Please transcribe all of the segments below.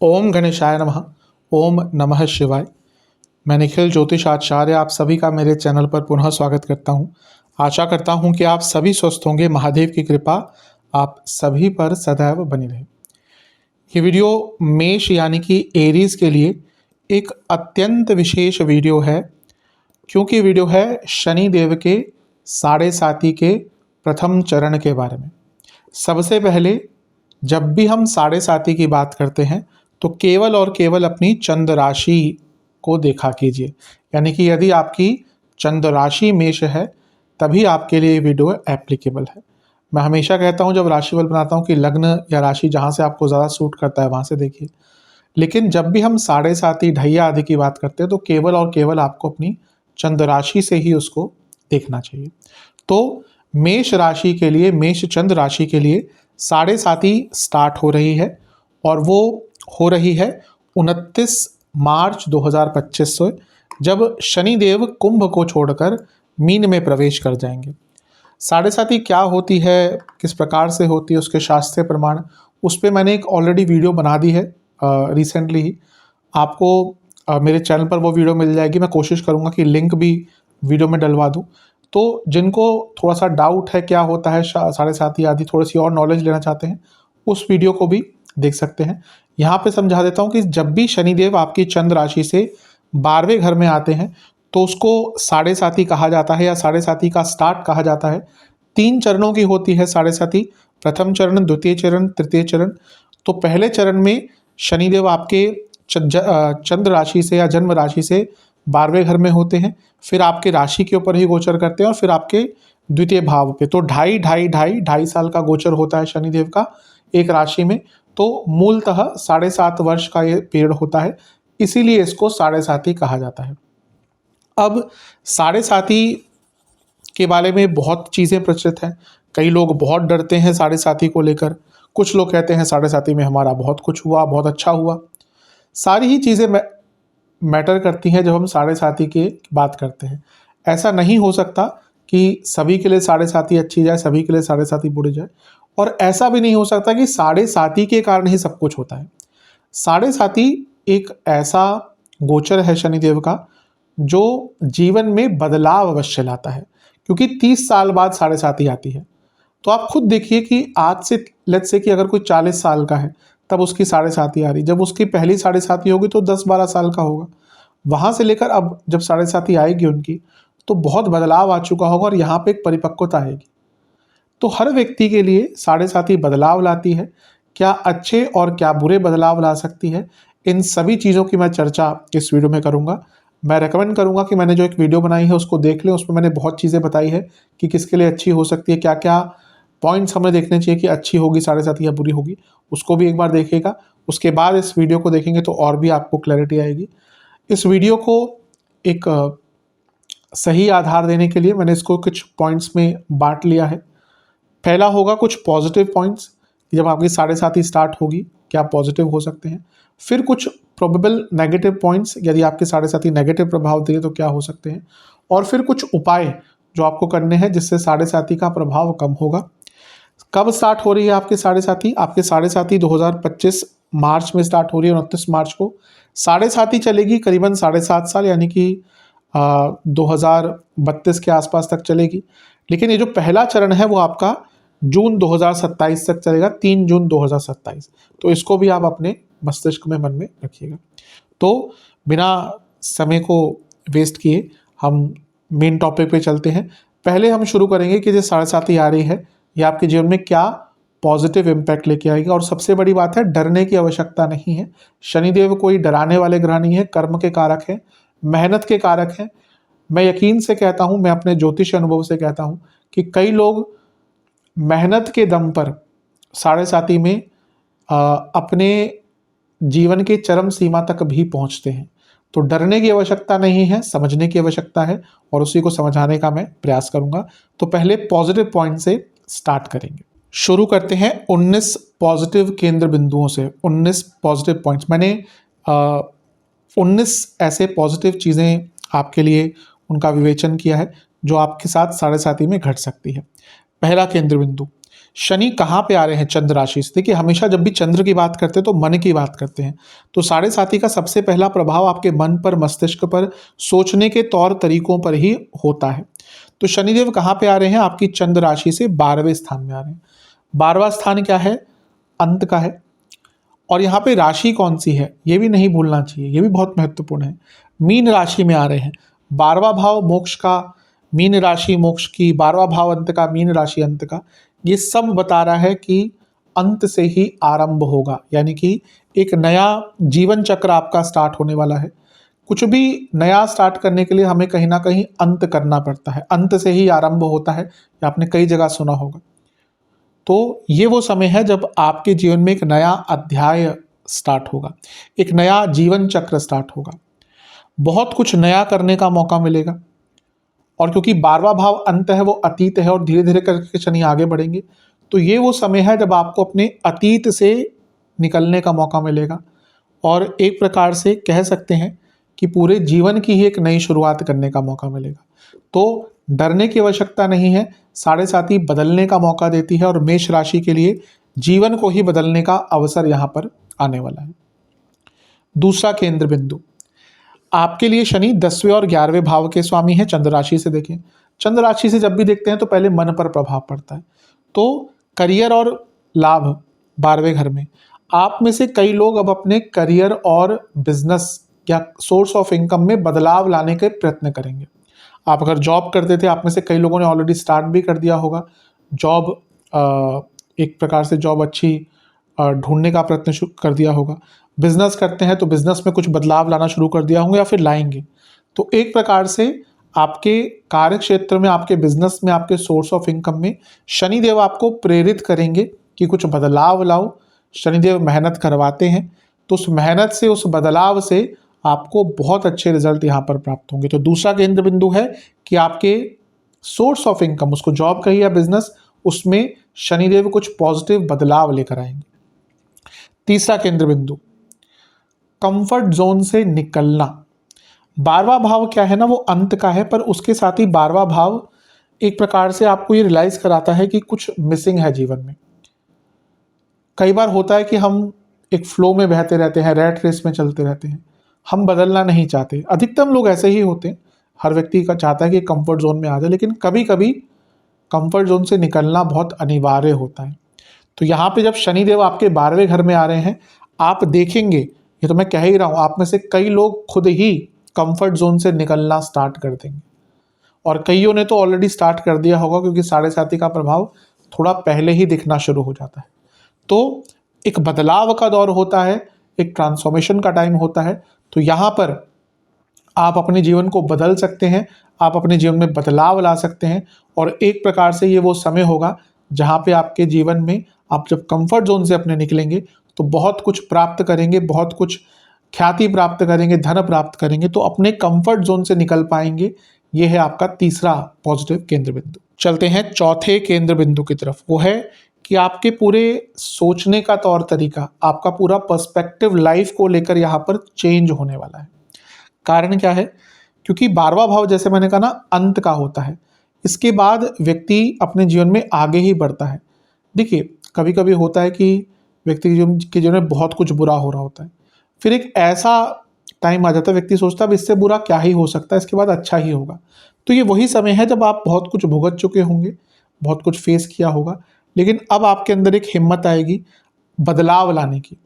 ओम गणेशाय नमः। ओम नमः शिवाय। मैं निखिल ज्योतिष आचार्य आप सभी का मेरे चैनल पर पुनः स्वागत करता हूं। आशा करता हूं कि आप सभी स्वस्थ होंगे। महादेव की कृपा आप सभी पर सदैव बनी रहे। ये वीडियो मेष यानी कि एरीज के लिए एक अत्यंत विशेष वीडियो है, क्योंकि वीडियो है शनि देव के साढ़े साती के प्रथम चरण के बारे में। सबसे पहले जब भी हम साढ़े साती की बात करते हैं तो केवल और केवल अपनी चंद्र राशि को देखा कीजिए, यानी कि यदि आपकी चंद्र राशि मेष है तभी आपके लिए ये वीडियो एप्लीकेबल है। मैं हमेशा कहता हूँ जब राशिफल बनाता हूँ कि लग्न या राशि जहाँ से आपको ज़्यादा सूट करता है वहाँ से देखिए, लेकिन जब भी हम साढ़े साती ढैया आदि की बात करते हैं तो केवल और केवल आपको अपनी चंद्र राशि से ही उसको देखना चाहिए। तो मेष राशि के लिए, मेष चंद्र राशि के लिए साढ़े साती स्टार्ट हो रही है और वो हो रही है 29 मार्च 2025 से, जब शनिदेव कुंभ को छोड़कर मीन में प्रवेश कर जाएंगे। साढ़े साती क्या होती है, किस प्रकार से होती है, उसके शास्त्रीय प्रमाण, उस पर मैंने एक ऑलरेडी वीडियो बना दी है रिसेंटली ही। आपको मेरे चैनल पर वो वीडियो मिल जाएगी। मैं कोशिश करूँगा कि लिंक भी वीडियो में डलवा दूँ। तो जिनको थोड़ा सा डाउट है क्या होता है साढ़े साती आदि, थोड़ी सी और नॉलेज लेना चाहते हैं, उस वीडियो को भी देख सकते हैं। यहाँ पे समझा देता हूँ कि जब भी शनिदेव आपकी चंद्र राशि से 12वें घर में आते हैं तो उसको साढ़े साती कहा जाता है या साढ़े साती का स्टार्ट कहा जाता है। 3 चरणों की होती है साढ़े साती, प्रथम चरण, द्वितीय चरण, तृतीय चरण। तो पहले चरण में शनिदेव आपके चंद्र राशि से या जन्म राशि से 12वें घर में होते हैं, फिर आपके राशि के ऊपर ही गोचर करते हैं और फिर आपके द्वितीय भाव पे। तो ढाई साल का गोचर होता है शनिदेव का एक राशि में। तो मूलतः 7.5 वर्ष का ये पीरियड होता है, इसीलिए इसको साढ़े साती कहा जाता है। अब साढ़े साती के बारे में बहुत चीज़ें प्रचलित हैं। कई लोग बहुत डरते हैं साढ़े साती को लेकर। कुछ लोग कहते हैं साढ़े साती में हमारा बहुत कुछ हुआ, बहुत अच्छा हुआ। सारी ही चीज़ें मैटर करती हैं जब हम साढ़े साती की बात करते हैं। ऐसा नहीं हो सकता कि सभी के लिए साढ़े साती अच्छी जाए, सभी के लिए साढ़े साती बुरी जाए, और ऐसा भी नहीं हो सकता कि साढ़े साती के कारण ही सब कुछ होता है। साढ़े साती एक ऐसा गोचर है शनिदेव का जो जीवन में बदलाव अवश्य लाता है, क्योंकि 30 साल बाद साढ़े साती आती है। तो आप खुद देखिए कि आज से लेट्स से कि अगर कोई 40 साल का है तब उसकी साढ़े साती आ रही, जब उसकी पहली साढ़े साती होगी तो 10-12 साल का होगा। वहाँ से लेकर अब जब साढ़े साती आएगी उनकी, तो बहुत बदलाव आ चुका होगा और यहाँ पे एक परिपक्वता आएगी। तो हर व्यक्ति के लिए साढ़े साती बदलाव लाती है। क्या अच्छे और क्या बुरे बदलाव ला सकती है, इन सभी चीज़ों की मैं चर्चा इस वीडियो में करूँगा। मैं रेकमेंड करूँगा कि मैंने जो एक वीडियो बनाई है उसको देख लें। उसमें मैंने बहुत चीज़ें बताई है कि किसके लिए अच्छी हो सकती है, क्या क्या पॉइंट्स हमें देखने चाहिए कि अच्छी होगी साढ़े साती या बुरी होगी, उसको भी एक बार देखिएगा। उसके बाद इस वीडियो को देखेंगे तो और भी आपको क्लैरिटी आएगी। इस वीडियो को एक सही आधार देने के लिए मैंने इसको कुछ पॉइंट्स में बांट लिया है। पहला होगा कुछ पॉजिटिव पॉइंट्स कि जब आपकी साढ़े साती स्टार्ट होगी क्या पॉजिटिव हो सकते हैं। फिर कुछ प्रोबेबल नेगेटिव पॉइंट्स, यदि आपकी साढ़े साती नेगेटिव प्रभाव दे तो क्या हो सकते हैं। और फिर कुछ उपाय जो आपको करने हैं जिससे साढ़े साती का प्रभाव कम होगा। कब स्टार्ट हो रही है आपकी साढ़े साती? आपके साढ़े साती 2025 मार्च में स्टार्ट हो रही है, 29 मार्च को। साढ़े साती चलेगी करीबन 7.5 साल, यानी कि 2032 के आसपास तक चलेगी। लेकिन ये जो पहला चरण है वो आपका जून 2027 तक चलेगा, 3 जून 2027। तो इसको भी आप अपने मस्तिष्क में, मन में रखिएगा। तो बिना समय को वेस्ट किए हम मेन टॉपिक पे चलते हैं। पहले हम शुरू करेंगे कि जो साढ़े साती आ रही है ये आपके जीवन में क्या पॉजिटिव इम्पैक्ट लेके आएगी। और सबसे बड़ी बात है, डरने की आवश्यकता नहीं है। शनिदेव कोई डराने वाले ग्रह नहीं है, कर्म के कारक हैं, मेहनत के कारक हैं। मैं यकीन से कहता हूँ, मैं अपने ज्योतिष अनुभव से कहता हूँ कि कई लोग मेहनत के दम पर साढ़े साती में अपने जीवन के चरम सीमा तक भी पहुँचते हैं। तो डरने की आवश्यकता नहीं है, समझने की आवश्यकता है, और उसी को समझाने का मैं प्रयास करूँगा। तो पहले पॉजिटिव पॉइंट से स्टार्ट करेंगे। शुरू करते हैं 19 पॉजिटिव केंद्र बिंदुओं से। 19 पॉजिटिव पॉइंट्स, मैंने 19 ऐसे पॉजिटिव चीज़ें आपके लिए उनका विवेचन किया है जो आपके साथ साढ़े साती में घट सकती है। पहला केंद्र बिंदु, शनि कहाँ पे आ रहे हैं? चंद्र राशि से। देखिए, हमेशा जब भी चंद्र की बात करते हैं तो मन की बात करते हैं। तो साढ़े साथी का सबसे पहला प्रभाव आपके मन पर, मस्तिष्क पर, सोचने के तौर तरीकों पर ही होता है। तो शनिदेव कहाँ पे आ रहे हैं? आपकी चंद्र राशि से 12वें स्थान में आ रहे हैं। 12वां स्थान क्या है? अंत का है। और यहाँ पे राशि कौन सी है ये भी नहीं भूलना चाहिए, ये भी बहुत महत्वपूर्ण है। मीन राशि में आ रहे हैं। 12वां भाव मोक्ष का, मीन राशि मोक्ष की, 12वां भाव अंत का, मीन राशि अंत का। ये सब बता रहा है कि अंत से ही आरंभ होगा, यानी कि एक नया जीवन चक्र आपका स्टार्ट होने वाला है। कुछ भी नया स्टार्ट करने के लिए हमें कहीं ना कहीं अंत करना पड़ता है, अंत से ही आरंभ होता है, ये आपने कई जगह सुना होगा। तो ये वो समय है जब आपके जीवन में एक नया अध्याय स्टार्ट होगा, एक नया जीवन चक्र स्टार्ट होगा, बहुत कुछ नया करने का मौका मिलेगा। और क्योंकि 12वां भाव अंत है, वो अतीत है, और धीरे धीरे करके शनि आगे बढ़ेंगे, तो ये वो समय है जब आपको अपने अतीत से निकलने का मौका मिलेगा और एक प्रकार से कह सकते हैं कि पूरे जीवन की ही एक नई शुरुआत करने का मौका मिलेगा। तो डरने की आवश्यकता नहीं है, साढ़े साथी बदलने का मौका देती है और मेष राशि के लिए जीवन को ही बदलने का अवसर यहाँ पर आने वाला है। दूसरा केंद्र बिंदु, आपके लिए शनि 10वें और 11वें भाव के स्वामी हैं। चंद्र राशि से देखें, चंद्र राशि से जब भी देखते हैं तो पहले मन पर प्रभाव पड़ता है। तो करियर और लाभ 12वें घर में, आप में से कई लोग अब अपने करियर और बिजनेस या सोर्स ऑफ इनकम में बदलाव लाने के प्रयत्न करेंगे। आप अगर जॉब करते थे, आप में से कई लोगों ने ऑलरेडी स्टार्ट भी कर दिया होगा जॉब, एक प्रकार से जॉब अच्छी ढूंढने का प्रयत्न शुरू कर दिया होगा। बिजनेस करते हैं तो बिजनेस में कुछ बदलाव लाना शुरू कर दिया होंगे या फिर लाएंगे। तो एक प्रकार से आपके कार्य क्षेत्र में, आपके बिजनेस में, आपके सोर्स ऑफ इनकम में शनिदेव आपको प्रेरित करेंगे कि कुछ बदलाव लाओ। शनिदेव मेहनत करवाते हैं, तो उस मेहनत से, उस बदलाव से आपको बहुत अच्छे रिजल्ट यहाँ पर प्राप्त होंगे। तो दूसरा केंद्र बिंदु है कि आपके सोर्स ऑफ इनकम, उसको जॉब कहिए या बिजनेस, उसमें शनिदेव कुछ पॉजिटिव बदलाव लेकर आएंगे। तीसरा केंद्र बिंदु, कंफर्ट जोन से निकलना। 12वां भाव क्या है ना, वो अंत का है, पर उसके साथ ही 12वां भाव एक प्रकार से आपको ये रियलाइज कराता है कि कुछ मिसिंग है जीवन में। कई बार होता है कि हम एक फ्लो में बहते रहते हैं, रैट रेस में चलते रहते हैं, हम बदलना नहीं चाहते। अधिकतम लोग ऐसे ही होते हैं, हर व्यक्ति का चाहता है कि कंफर्ट जोन में आ जाए, लेकिन कभी कभी कंफर्ट जोन से निकलना बहुत अनिवार्य होता है। तो यहाँ पे जब शनिदेव आपके 12वें घर में आ रहे हैं, आप देखेंगे, ये तो मैं कह ही रहा हूँ, आप में से कई लोग खुद ही कंफर्ट जोन से निकलना स्टार्ट कर देंगे, और कईयों ने तो ऑलरेडी स्टार्ट कर दिया होगा, क्योंकि साढ़े साथी का प्रभाव थोड़ा पहले ही दिखना शुरू हो जाता है। तो एक बदलाव का दौर होता है, एक ट्रांसफॉर्मेशन का टाइम होता है। तो यहाँ पर आप अपने जीवन को बदल सकते हैं, आप अपने जीवन में बदलाव ला सकते हैं, और एक प्रकार से ये वो समय होगा जहाँ पे आपके जीवन में आप जब कंफर्ट जोन से अपने निकलेंगे तो बहुत कुछ प्राप्त करेंगे, बहुत कुछ ख्याति प्राप्त करेंगे, धन प्राप्त करेंगे, तो अपने कंफर्ट जोन से निकल पाएंगे। ये है आपका तीसरा पॉजिटिव केंद्र बिंदु। चलते हैं चौथे केंद्र बिंदु की तरफ, वो है कि आपके पूरे सोचने का तौर तरीका, आपका पूरा पर्सपेक्टिव लाइफ को लेकर यहाँ पर चेंज होने वाला है। कारण क्या है? क्योंकि 12वां भाव, जैसे मैंने कहा ना, अंत का होता है। इसके बाद व्यक्ति अपने जीवन में आगे ही बढ़ता है। देखिए, कभी कभी होता है कि व्यक्ति के जीवन में बहुत कुछ बुरा हो रहा होता है, फिर एक ऐसा टाइम आ जाता है, व्यक्ति सोचता है अब इससे बुरा क्या ही हो सकता है, इसके बाद अच्छा ही होगा। तो ये वही समय है जब आप बहुत कुछ भुगत चुके होंगे, बहुत कुछ फेस किया होगा, लेकिन अब आपके अंदर एक हिम्मत आएगी बदलाव लाने की,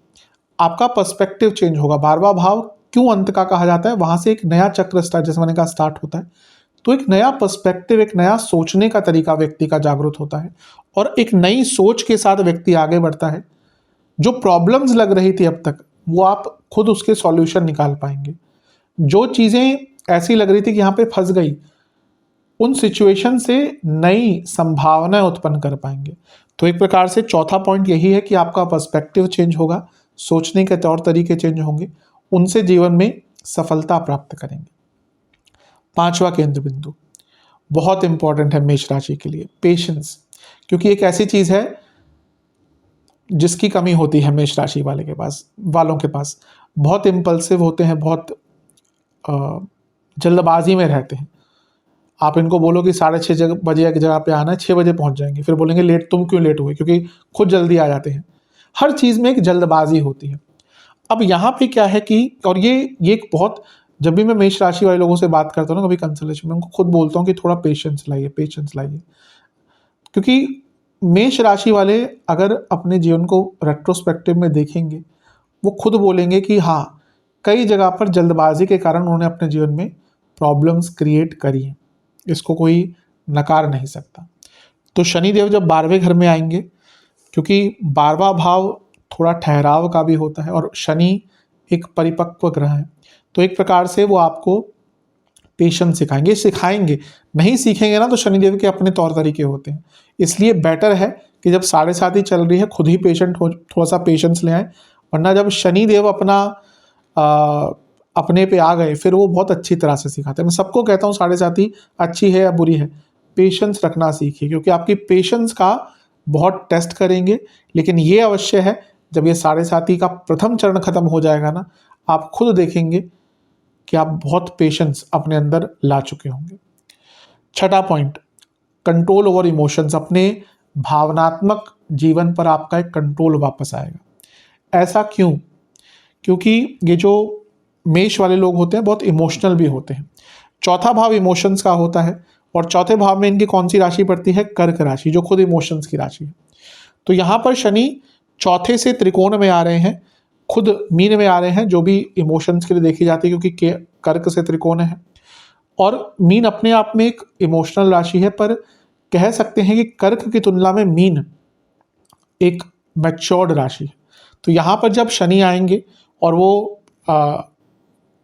आपका पर्सपेक्टिव चेंज होगा। 12वां भाव क्यों अंत का कहा जाता है? वहां से एक नया चक्र स्टार्ट, जैसे मैंने कहा, स्टार्ट होता है। तो एक नया पर्सपेक्टिव, एक नया सोचने का तरीका व्यक्ति का जागृत होता है, और एक नई सोच के साथ व्यक्ति आगे बढ़ता है। जो प्रॉब्लम्स लग रही थी अब तक, वो आप खुद उसके सॉल्यूशन निकाल पाएंगे। जो चीज़ें ऐसी लग रही थी कि यहाँ पे फंस गई, उन सिचुएशन से नई संभावनाएं उत्पन्न कर पाएंगे। तो एक प्रकार से चौथा पॉइंट यही है कि आपका पर्सपेक्टिव चेंज होगा, सोचने के तौर तरीके चेंज होंगे, उनसे जीवन में सफलता प्राप्त करेंगे। पांचवा केंद्र बिंदु बहुत इंपॉर्टेंट है मेष राशि के लिए, पेशेंस। क्योंकि एक ऐसी चीज है जिसकी कमी होती है मेष राशि वालों के पास। बहुत इम्पल्सिव होते हैं, बहुत जल्दबाजी में रहते हैं। आप इनको बोलो कि 6:30 बजे एक जगह पे आना है, 6 बजे पहुंच जाएंगे, फिर बोलेंगे लेट, तुम क्यों लेट हुए, क्योंकि खुद जल्दी आ जाते हैं। हर चीज़ में एक जल्दबाजी होती है। अब यहाँ पे क्या है कि, और ये एक बहुत, जब भी मैं मेष राशि वाले लोगों से बात करता हूँ ना कभी कंसल्टेशन में, उनको खुद बोलता हूँ कि थोड़ा पेशेंस लाइए, पेशेंस लाइए, क्योंकि मेष राशि वाले अगर अपने जीवन को रेट्रोस्पेक्टिव में देखेंगे, वो खुद बोलेंगे कि हाँ, कई जगह पर जल्दबाजी के कारण उन्होंने अपने जीवन में प्रॉब्लम्स क्रिएट करी हैं, इसको कोई नकार नहीं सकता। तो शनिदेव जब 12वें घर में आएंगे, क्योंकि 12वां भाव थोड़ा ठहराव का भी होता है और शनि एक परिपक्व ग्रह है, तो एक प्रकार से वो आपको पेशेंस सिखाएंगे। नहीं सीखेंगे ना तो शनिदेव के अपने तौर तरीके होते हैं, इसलिए बेटर है कि जब 7.5 ही चल रही है खुद ही पेशेंट हो, थोड़ा सा पेशेंस ले आए, वरना जब शनिदेव अपने पे आ गए फिर वो बहुत अच्छी तरह से सिखाते हैं। मैं सबको कहता हूँ 7.5 ही अच्छी है या बुरी है, पेशेंस रखना सीखिए, क्योंकि आपकी पेशेंस का बहुत टेस्ट करेंगे। लेकिन ये अवश्य है, जब ये 7.5 का प्रथम चरण खत्म हो जाएगा ना, आप खुद देखेंगे कि आप बहुत पेशेंस अपने अंदर ला चुके होंगे। छठा पॉइंट, कंट्रोल ओवर इमोशंस। अपने भावनात्मक जीवन पर आपका एक कंट्रोल वापस आएगा। ऐसा क्यों? क्योंकि ये जो मेष वाले लोग होते हैं बहुत इमोशनल भी होते हैं। चौथा भाव इमोशंस का होता है, और चौथे भाव में इनकी कौन सी राशि पड़ती है? कर्क राशि, जो खुद इमोशंस की राशि है। तो यहाँ पर शनि चौथे से त्रिकोण में आ रहे हैं, खुद मीन में आ रहे हैं, जो भी इमोशंस के लिए देखी जाती है, क्योंकि कर्क से त्रिकोण है और मीन अपने आप में एक इमोशनल राशि है। पर कह सकते हैं कि कर्क की तुलना में मीन एक मैच्योर्ड राशि है। तो यहाँ पर जब शनि आएंगे और वो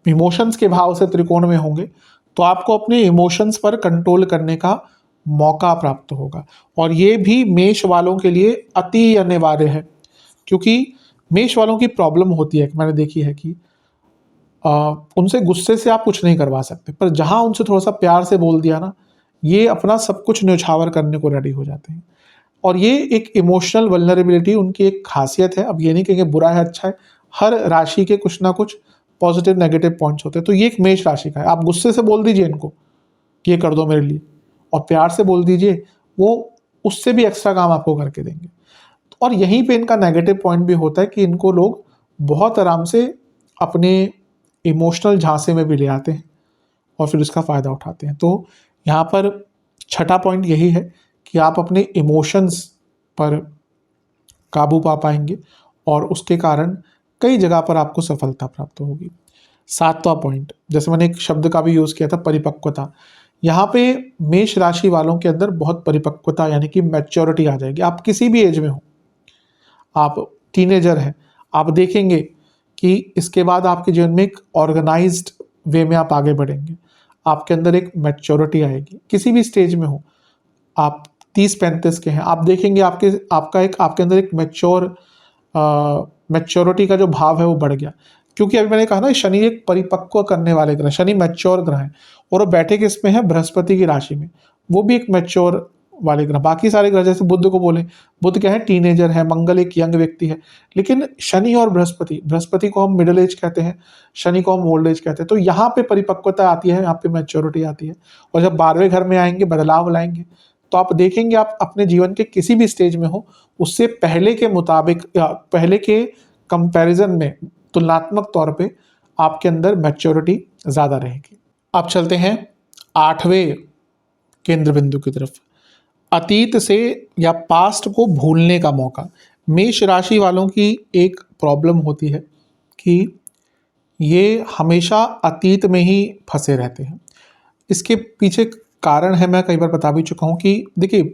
इमोशंस के भाव से त्रिकोण में होंगे, तो आपको अपने इमोशंस पर कंट्रोल करने का मौका प्राप्त होगा। और ये भी मेष वालों के लिए अति अनिवार्य है, क्योंकि मेष वालों की प्रॉब्लम होती है, मैंने देखी है कि उनसे गुस्से से आप कुछ नहीं करवा सकते, पर जहाँ उनसे थोड़ा सा प्यार से बोल दिया ना, ये अपना सब कुछ न्यौछावर करने को रेडी हो जाते हैं। और ये एक इमोशनल वल्नरेबिलिटी उनकी एक खासियत है। अब ये नहीं कहेंगे बुरा है अच्छा है, हर राशि के कुछ ना कुछ पॉजिटिव नेगेटिव पॉइंट्स होते हैं। तो ये एक मेष राशि का है। आप गुस्से से बोल दीजिए इनको कि ये कर दो मेरे लिए, और प्यार से बोल दीजिए, वो उससे भी एक्स्ट्रा काम आपको करके देंगे। और यहीं पे इनका नेगेटिव पॉइंट भी होता है कि इनको लोग बहुत आराम से अपने इमोशनल झांसे में भी ले आते हैं और फिर उसका फ़ायदा उठाते हैं। तो यहाँ पर छठा पॉइंट यही है कि आप अपने इमोशंस पर काबू पा पाएंगे और उसके कारण कई जगह पर आपको सफलता प्राप्त होगी। सातवां पॉइंट, जैसे मैंने एक शब्द का भी यूज़ किया था, परिपक्वता। यहाँ पे मेष राशि वालों के अंदर बहुत परिपक्वता यानी कि मैच्योरिटी आ जाएगी। आप किसी भी एज में हो, आप टीनेजर हैं, आप देखेंगे कि इसके बाद आपके जीवन में एक ऑर्गेनाइज्ड वे में आप आगे बढ़ेंगे, आपके अंदर एक मैच्योरिटी आएगी। किसी भी स्टेज में हो, आप 30-35 के हैं, आप देखेंगे आपके अंदर एक मैच्योरिटी का जो भाव है वो बढ़ गया। क्योंकि अभी मैंने कहा ना, शनि एक परिपक्व करने वाले ग्रह, शनि मैच्योर ग्रह है, और वो बैठे किस में है? बृहस्पति की राशि में, वो भी एक मैच्योर वाले ग्रह। बाकी सारे ग्रह जैसे बुध को बोले, बुध क्या है? टीनेजर है, मंगल एक यंग व्यक्ति है, लेकिन शनि और बृहस्पति को हम मिडिल एज कहते हैं, शनि को हम ओल्ड एज कहते हैं। तो यहाँ पे परिपक्वता आती है, यहाँ पे मैच्योरिटी आती है। और जब 12वें घर में आएंगे, बदलाव लाएंगे, तो आप देखेंगे आप अपने जीवन के किसी भी स्टेज में हो, उससे पहले के मुताबिक या पहले के कंपैरिजन में तुलनात्मक तौर पे आपके अंदर मैच्योरिटी ज़्यादा रहेगी। अब चलते हैं 8वें केंद्र बिंदु की तरफ, अतीत से या पास्ट को भूलने का मौका। मेष राशि वालों की एक प्रॉब्लम होती है कि ये हमेशा अतीत में ही फंसे रहते हैं। इसके पीछे कारण है, मैं कई बार बता भी चुका हूँ कि देखिए,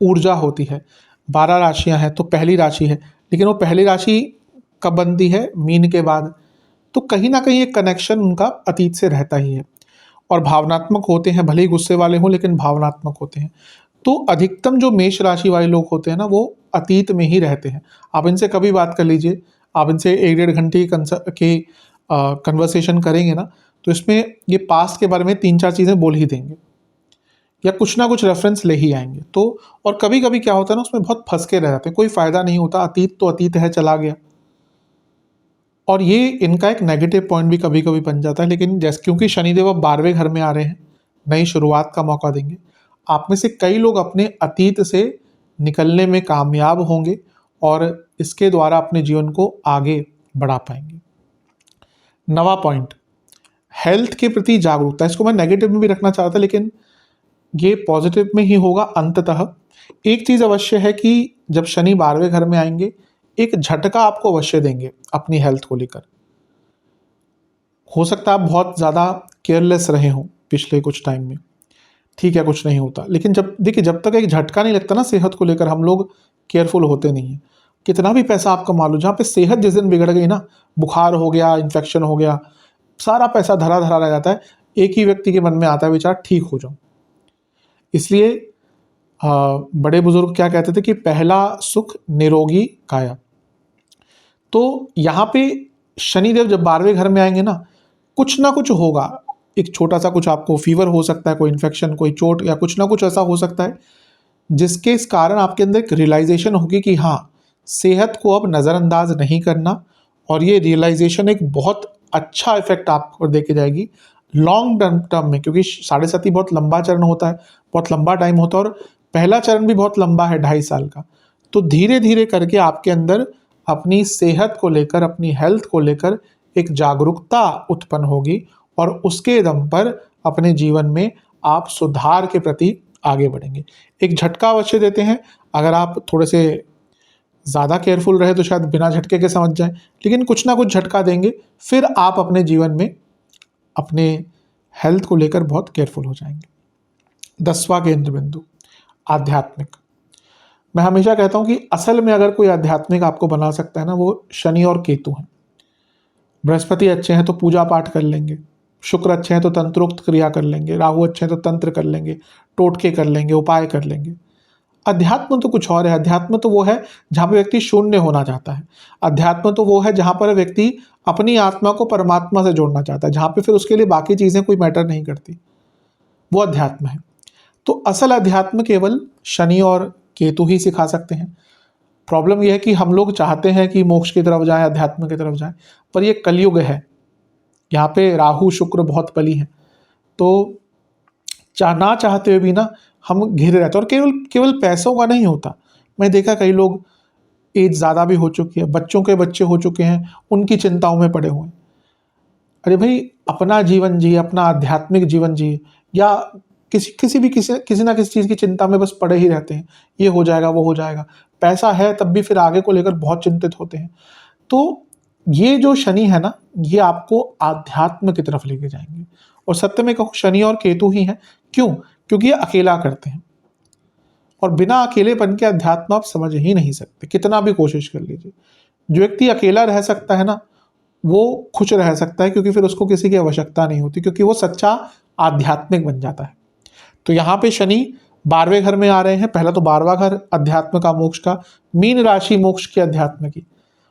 ऊर्जा होती है, 12 राशियाँ हैं, तो पहली राशि है, लेकिन वो पहली राशि कब बनती है? मीन के बाद। तो कहीं ना कहीं एक कनेक्शन उनका अतीत से रहता ही है, और भावनात्मक होते हैं, भले ही गुस्से वाले हों लेकिन भावनात्मक होते हैं। तो अधिकतम जो मेष राशि वाले लोग होते हैं ना, वो अतीत में ही रहते हैं। आप इनसे कभी बात कर लीजिए, आप इनसे 1-1.5 घंटे की कन्वर्सेशन करेंगे ना, तो इसमें ये पास्ट के बारे में 3-4 चीज़ें बोल ही देंगे, या कुछ ना कुछ रेफरेंस ले ही आएंगे। तो और कभी कभी क्या होता है ना, उसमें बहुत फंस के रह जाते हैं, कोई फ़ायदा नहीं होता, अतीत तो अतीत है, चला गया। और ये इनका एक नेगेटिव पॉइंट भी कभी कभी बन जाता है। लेकिन जैसे क्योंकि शनिदेव अब 12वें घर में आ रहे हैं, नई शुरुआत का मौका देंगे। आप में से कई लोग अपने अतीत से निकलने में कामयाब होंगे और इसके द्वारा अपने जीवन को आगे बढ़ा पाएंगे। नवा पॉइंट, हेल्थ के प्रति जागरूकता। इसको मैं नेगेटिव में भी रखना चाहता, लेकिन ये पॉजिटिव में ही होगा अंततः। एक चीज़ अवश्य है कि जब शनि 12वें घर में आएंगे, एक झटका आपको अवश्य देंगे अपनी हेल्थ को लेकर। हो सकता है आप बहुत ज़्यादा केयरलेस रहे हों पिछले कुछ टाइम में, ठीक है कुछ नहीं होता, लेकिन जब तक एक झटका नहीं लगता ना सेहत को लेकर, हम लोग केयरफुल होते नहीं हैं। कितना भी पैसा आप कमा लो, जहाँ पे सेहत जिस दिन बिगड़ गई ना, बुखार हो गया, इन्फेक्शन हो गया, सारा पैसा धरा धरा रह जाता है। एक ही व्यक्ति के मन में आता है विचार, ठीक हो जाऊं। इसलिए बड़े बुजुर्ग क्या कहते थे कि पहला सुख निरोगी काया। तो यहाँ पे शनिदेव जब 12वें घर में आएंगे ना कुछ होगा। एक छोटा सा कुछ आपको फीवर हो सकता है, कोई इन्फेक्शन, कोई चोट, या कुछ ना कुछ ऐसा हो सकता है जिसके इस कारण आपके अंदर एक रियलाइजेशन होगी कि हाँ, सेहत को अब नज़रअंदाज नहीं करना। और ये रियलाइजेशन एक बहुत अच्छा इफेक्ट आपको देके जाएगी लॉन्ग टर्म में, क्योंकि 7.5 बहुत लंबा चरण होता है, बहुत लंबा टाइम होता है, और पहला चरण भी बहुत लंबा है, 2.5 साल का। तो धीरे धीरे करके आपके अंदर अपनी सेहत को लेकर, अपनी हेल्थ को लेकर एक जागरूकता उत्पन्न होगी, और उसके दम पर अपने जीवन में आप सुधार के प्रति आगे बढ़ेंगे। एक झटका अवश्य देते हैं। अगर आप थोड़े से ज़्यादा केयरफुल रहे तो शायद बिना झटके के समझ जाएं, लेकिन कुछ ना कुछ झटका देंगे, फिर आप अपने जीवन में अपने हेल्थ को लेकर बहुत केयरफुल हो जाएंगे। 10वां केंद्र बिंदु, आध्यात्मिक। मैं हमेशा कहता हूं कि असल में अगर कोई आध्यात्मिक आपको बना सकता है ना, वो शनि और केतु हैं। बृहस्पति अच्छे हैं तो पूजा पाठ कर लेंगे, शुक्र अच्छे हैं तो तंत्रोक्त क्रिया कर लेंगे, राहु अच्छे हैं तो तंत्र कर लेंगे, टोटके कर लेंगे, उपाय कर लेंगे। अध्यात्म तो कुछ और है। अध्यात्म तो वो है जहाँ पर व्यक्ति शून्य होना चाहता है। अध्यात्म तो वो है जहाँ पर व्यक्ति अपनी आत्मा को परमात्मा से जोड़ना चाहता है, जहाँ पे फिर उसके लिए बाकी चीज़ें कोई मैटर नहीं करती, वो अध्यात्म है। तो असल अध्यात्म केवल शनि और केतु ही सिखा सकते हैं। प्रॉब्लम यह है कि हम लोग चाहते हैं कि मोक्ष की तरफ जाएं, अध्यात्म की तरफ जाएं, पर ये कलयुग है, यहाँ पे राहु शुक्र बहुत बली हैं, तो ना चाहते हुए भी ना हम घिरे रहते हैं। और केवल केवल पैसों का नहीं होता। मैं देखा कई लोग एज ज़्यादा भी हो चुकी है, बच्चों के बच्चे हो चुके हैं, उनकी चिंताओं में पड़े हुए हैं। अरे भाई, अपना जीवन जिए, अपना आध्यात्मिक जीवन जिए, या किसी ना किसी चीज़ की चिंता में बस पड़े ही रहते हैं, ये हो जाएगा वो हो जाएगा। पैसा है तब भी फिर आगे को लेकर बहुत चिंतित होते हैं। तो ये जो शनि है ना, ये आपको आध्यात्म की तरफ लेके जाएंगे। और सत्य में कहूँ, शनि और केतु ही हैं। क्यों? क्योंकि ये अकेला करते हैं, और बिना अकेलेपन के अध्यात्म आप समझ ही नहीं सकते, कितना भी कोशिश कर लीजिए। जो व्यक्ति अकेला रह सकता है ना, वो खुश रह सकता है, क्योंकि फिर उसको किसी की आवश्यकता नहीं होती, क्योंकि वो सच्चा आध्यात्मिक बन जाता है। तो यहाँ पे शनि 12वें घर में आ रहे हैं। पहला तो 12वां घर अध्यात्म का, मोक्ष का, मीन राशि मोक्ष के, अध्यात्म की,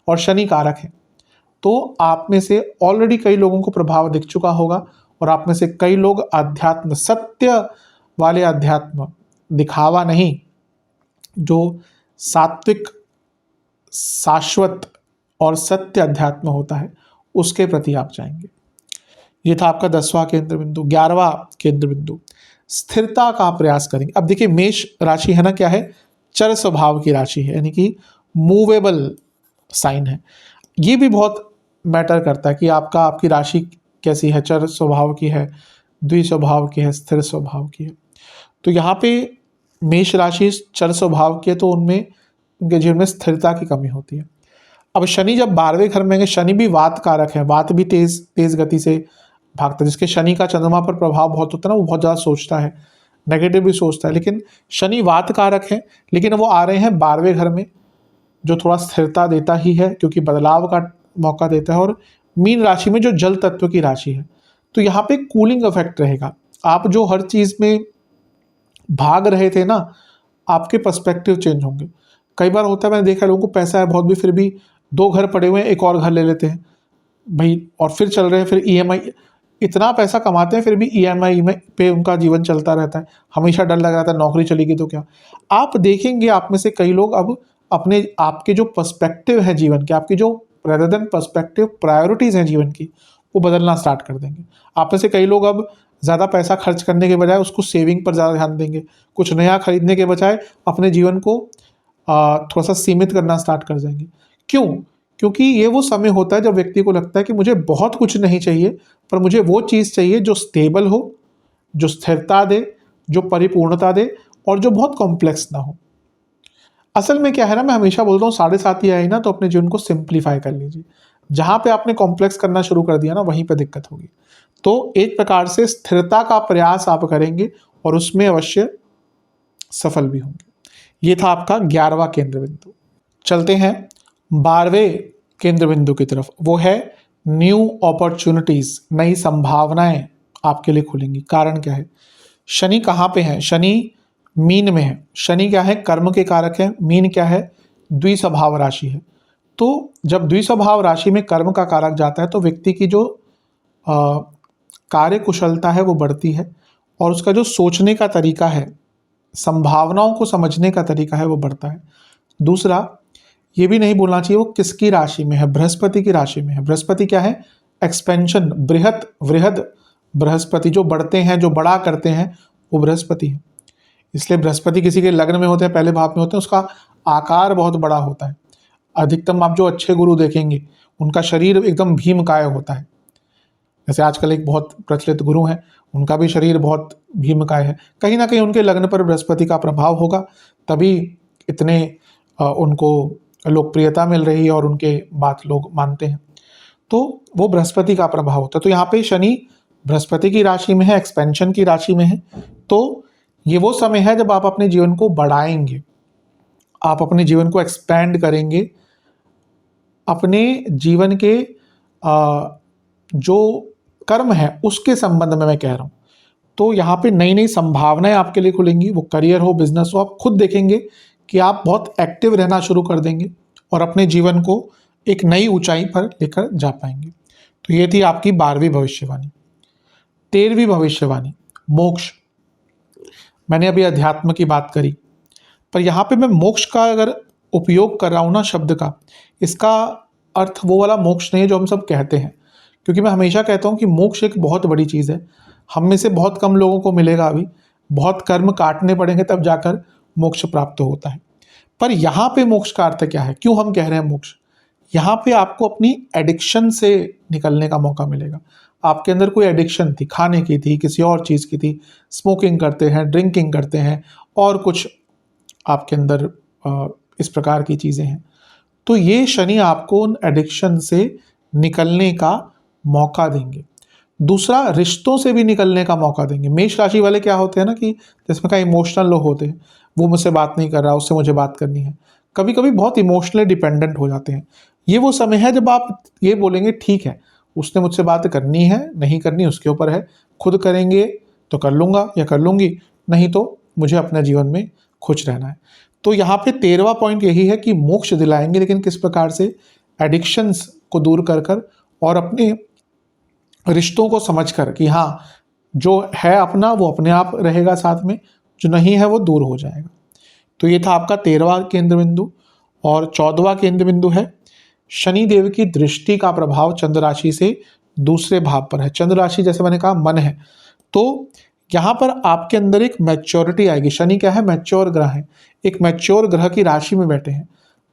और शनि कारक है। तो आप में से ऑलरेडी कई लोगों को प्रभाव दिख चुका होगा, और आप में से कई लोग अध्यात्म, सत्य वाले अध्यात्म, दिखावा नहीं, जो सात्विक, शाश्वत और सत्य अध्यात्म होता है, उसके प्रति आप जाएंगे। ये था आपका 10वां केंद्र बिंदु। 11वां केंद्र बिंदु, स्थिरता का प्रयास करेंगे। अब देखिए, मेष राशि है ना, क्या है? चर स्वभाव की राशि है, यानी कि मूवेबल साइन है। ये भी बहुत मैटर करता है कि आपकी राशि कैसी है, चर स्वभाव की है, द्विस्वभाव की है, स्थिर स्वभाव की है। तो यहाँ पे मेष राशि चर स्वभाव की है, तो उनमें, उनके जीवन में स्थिरता की कमी होती है। अब शनि जब 12वें घर में है, शनि भी वात कारक है, वात भी तेज गति से भागता है। जिसके शनि का चंद्रमा पर प्रभाव बहुत होता है ना, वो बहुत ज़्यादा सोचता है, नेगेटिव भी सोचता है। लेकिन शनि वात कारक है, लेकिन वो आ रहे हैं 12वें घर में, जो थोड़ा स्थिरता देता ही है, क्योंकि बदलाव का मौका देता है। और मीन राशि में जो जल तत्व की राशि है, तो यहाँ पे कूलिंग इफेक्ट रहेगा। आप जो हर चीज़ में भाग रहे थे ना, आपके पर्सपेक्टिव चेंज होंगे। कई बार होता है, मैंने देखा लोगों को पैसा है बहुत भी, फिर भी 2 घर पड़े हुए हैं, एक और घर ले लेते हैं भाई, और फिर चल रहे हैं, फिर ईएमआई, इतना पैसा कमाते हैं फिर भी ईएमआई में पे उनका जीवन चलता रहता है। हमेशा डर लग रहा था नौकरी चलेगी तो क्या। आप देखेंगे आप में से कई लोग अब अपने, आपके जो पर्सपेक्टिव है जीवन के, आपकी जो रेदर देन पर्सपेक्टिव प्रायोरिटीज़ हैं जीवन की, वो बदलना स्टार्ट कर देंगे। आप में से कई लोग अब ज़्यादा पैसा खर्च करने के बजाय उसको सेविंग पर ज़्यादा ध्यान देंगे। कुछ नया खरीदने के बजाय अपने जीवन को थोड़ा सा सीमित करना स्टार्ट कर जाएंगे। क्यों? क्योंकि ये वो समय होता है जब व्यक्ति को लगता है कि मुझे बहुत कुछ नहीं चाहिए, पर मुझे वो चीज़ चाहिए जो स्टेबल हो, जो स्थिरता दे, जो परिपूर्णता दे और जो बहुत कॉम्प्लेक्स ना हो। असल में क्या है ना, मैं हमेशा बोलता हूँ 7.5 ही आए ना, तो अपने जीवन को सिंप्लीफाई कर लीजिए। जहाँ पे आपने कॉम्प्लेक्स करना शुरू कर दिया ना, वहीं पे दिक्कत होगी। तो एक प्रकार से स्थिरता का प्रयास आप करेंगे और उसमें अवश्य सफल भी होंगे। ये था आपका 11वां केंद्र बिंदु। चलते हैं 12वें केंद्र बिंदु की तरफ। वो है न्यू अपॉर्चुनिटीज, नई संभावनाएं आपके लिए खुलेंगी। कारण क्या है? शनि कहाँ पे है? शनि मीन में है। शनि क्या है? कर्म के कारक है। मीन क्या है? द्विस्वभाव राशि है। तो जब द्विस्वभाव राशि में कर्म का कारक जाता है तो व्यक्ति की जो कार्य कुशलता है वो बढ़ती है और उसका जो सोचने का तरीका है, संभावनाओं को समझने का तरीका है, वो बढ़ता है। दूसरा, ये भी नहीं बोलना चाहिए वो किसकी राशि में है, बृहस्पति की राशि में है। बृहस्पति क्या है? एक्सपेंशन, बृहत, वृहद बृहस्पति, जो बढ़ते हैं, जो बड़ा करते हैं, वो बृहस्पति है। इसलिए बृहस्पति किसी के लग्न में होते हैं, पहले भाव में होते हैं, उसका आकार बहुत बड़ा होता है। अधिकतम आप जो अच्छे गुरु देखेंगे उनका शरीर एकदम भीमकाय होता है। जैसे आजकल एक बहुत प्रचलित गुरु हैं, उनका भी शरीर बहुत भीमकाय है। कहीं ना कहीं उनके लग्न पर बृहस्पति का प्रभाव होगा, तभी इतने उनको लोकप्रियता मिल रही है और उनके बात लोग मानते हैं। तो वो बृहस्पति का प्रभाव होता है। तो यहाँ पे शनि बृहस्पति की राशि में है, एक्सपेंशन की राशि में है। तो ये वो समय है जब आप अपने जीवन को बढ़ाएंगे, आप अपने जीवन को एक्सपैंड करेंगे, अपने जीवन के जो कर्म है उसके संबंध में मैं कह रहा हूँ। तो यहाँ पे नई नई संभावनाएं आपके लिए खुलेंगी, वो करियर हो, बिजनेस हो। आप खुद देखेंगे कि आप बहुत एक्टिव रहना शुरू कर देंगे और अपने जीवन को एक नई ऊंचाई पर लेकर जा पाएंगे। तो ये थी आपकी 12वीं भविष्यवाणी। 13वीं भविष्यवाणी, मोक्ष। मैंने अभी अध्यात्म की बात करी, पर यहाँ पे मैं मोक्ष का अगर उपयोग कर रहा हूँ ना शब्द का, इसका अर्थ वो वाला मोक्ष नहीं है जो हम सब कहते हैं। क्योंकि मैं हमेशा कहता हूँ कि मोक्ष एक बहुत बड़ी चीज़ है, हम में से बहुत कम लोगों को मिलेगा। अभी बहुत कर्म काटने पड़ेंगे तब जाकर मोक्ष प्राप्त होता है। पर यहाँ पे मोक्ष का अर्थ क्या है, क्यों हम कह रहे हैं मोक्ष? यहाँ पे आपको अपनी एडिक्शन से निकलने का मौका मिलेगा। आपके अंदर कोई एडिक्शन थी, खाने की थी, किसी और चीज़ की थी, स्मोकिंग करते हैं, ड्रिंकिंग करते हैं, और कुछ आपके अंदर इस प्रकार की चीज़ें हैं। तो ये शनि आपको उन एडिक्शन से निकलने का मौका देंगे। दूसरा, रिश्तों से भी निकलने का मौका देंगे। मेष राशि वाले क्या होते हैं ना, कि जिसमें का इमोशनल लोग होते हैं, वो मुझसे बात नहीं कर रहा, उससे मुझे बात करनी है, कभी कभी बहुत इमोशनली डिपेंडेंट हो जाते हैं। ये वो समय है जब आप ये बोलेंगे ठीक है, उसने मुझसे बात करनी है, नहीं करनी उसके ऊपर है, खुद करेंगे तो कर लूँगा या कर लूँगी, नहीं तो मुझे अपने जीवन में खुश रहना है। तो यहाँ पे 13वां पॉइंट यही है कि मोक्ष दिलाएंगे, लेकिन किस प्रकार से? एडिक्शंस को दूर कर कर और अपने रिश्तों को समझकर कि हाँ, जो है अपना वो अपने आप रहेगा साथ में, जो नहीं है वो दूर हो जाएगा। तो ये था आपका 13वां केंद्र बिंदु। और 14वां केंद्र बिंदु है शनि देव की दृष्टि का प्रभाव चंद्र राशि से दूसरे भाव पर है। चंद्र राशि जैसे मैंने कहा मन है, तो यहाँ पर आपके अंदर एक मैच्योरिटी आएगी। शनि क्या है? मैच्योर ग्रह है। एक मैच्योर ग्रह की राशि में बैठे हैं,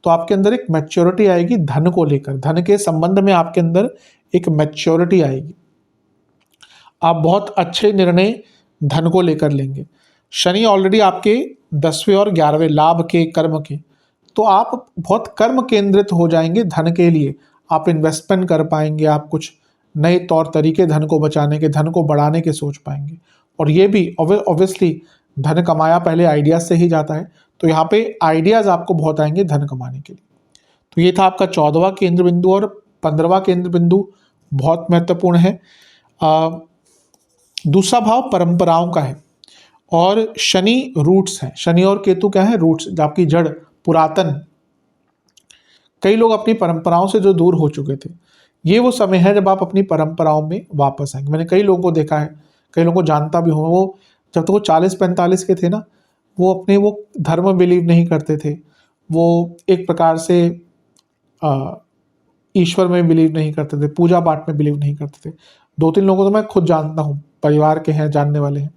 तो आपके अंदर एक मैच्योरिटी आएगी धन को लेकर। धन के संबंध में आपके अंदर एक मैच्योरिटी आएगी। आप बहुत अच्छे निर्णय धन को लेकर लेंगे। शनि ऑलरेडी आपके 10वें और 11वें लाभ के, कर्म के, तो आप बहुत कर्म केंद्रित हो जाएंगे धन के लिए। आप इन्वेस्टमेंट कर पाएंगे, आप कुछ नए तौर तरीके धन को बचाने के, धन को बढ़ाने के सोच पाएंगे। और ये भी ऑब्वियसली धन कमाया पहले आइडियाज से ही जाता है, तो यहाँ पे आइडियाज आपको बहुत आएंगे धन कमाने के लिए। तो ये था आपका 14वां केंद्र बिंदु। और 15वां केंद्र बिंदु बहुत महत्वपूर्ण है। दूसरा भाव परंपराओं का है और शनि रूट्स है। शनि और केतु क्या है? रूट्स, आपकी जड़, पुरातन। कई लोग अपनी परंपराओं से जो दूर हो चुके थे, ये वो समय है जब आप अपनी परंपराओं में वापस आएंगे। मैंने कई लोगों को देखा है, कई लोगों को जानता भी हूँ, वो जब तक वो 40-45 के थे ना, वो अपने वो धर्म बिलीव नहीं करते थे, वो एक प्रकार से ईश्वर में बिलीव नहीं करते थे, पूजा पाठ में बिलीव नहीं करते थे। 2-3 लोगों को तो मैं खुद जानता हूँ, परिवार के हैं, जानने वाले हैं,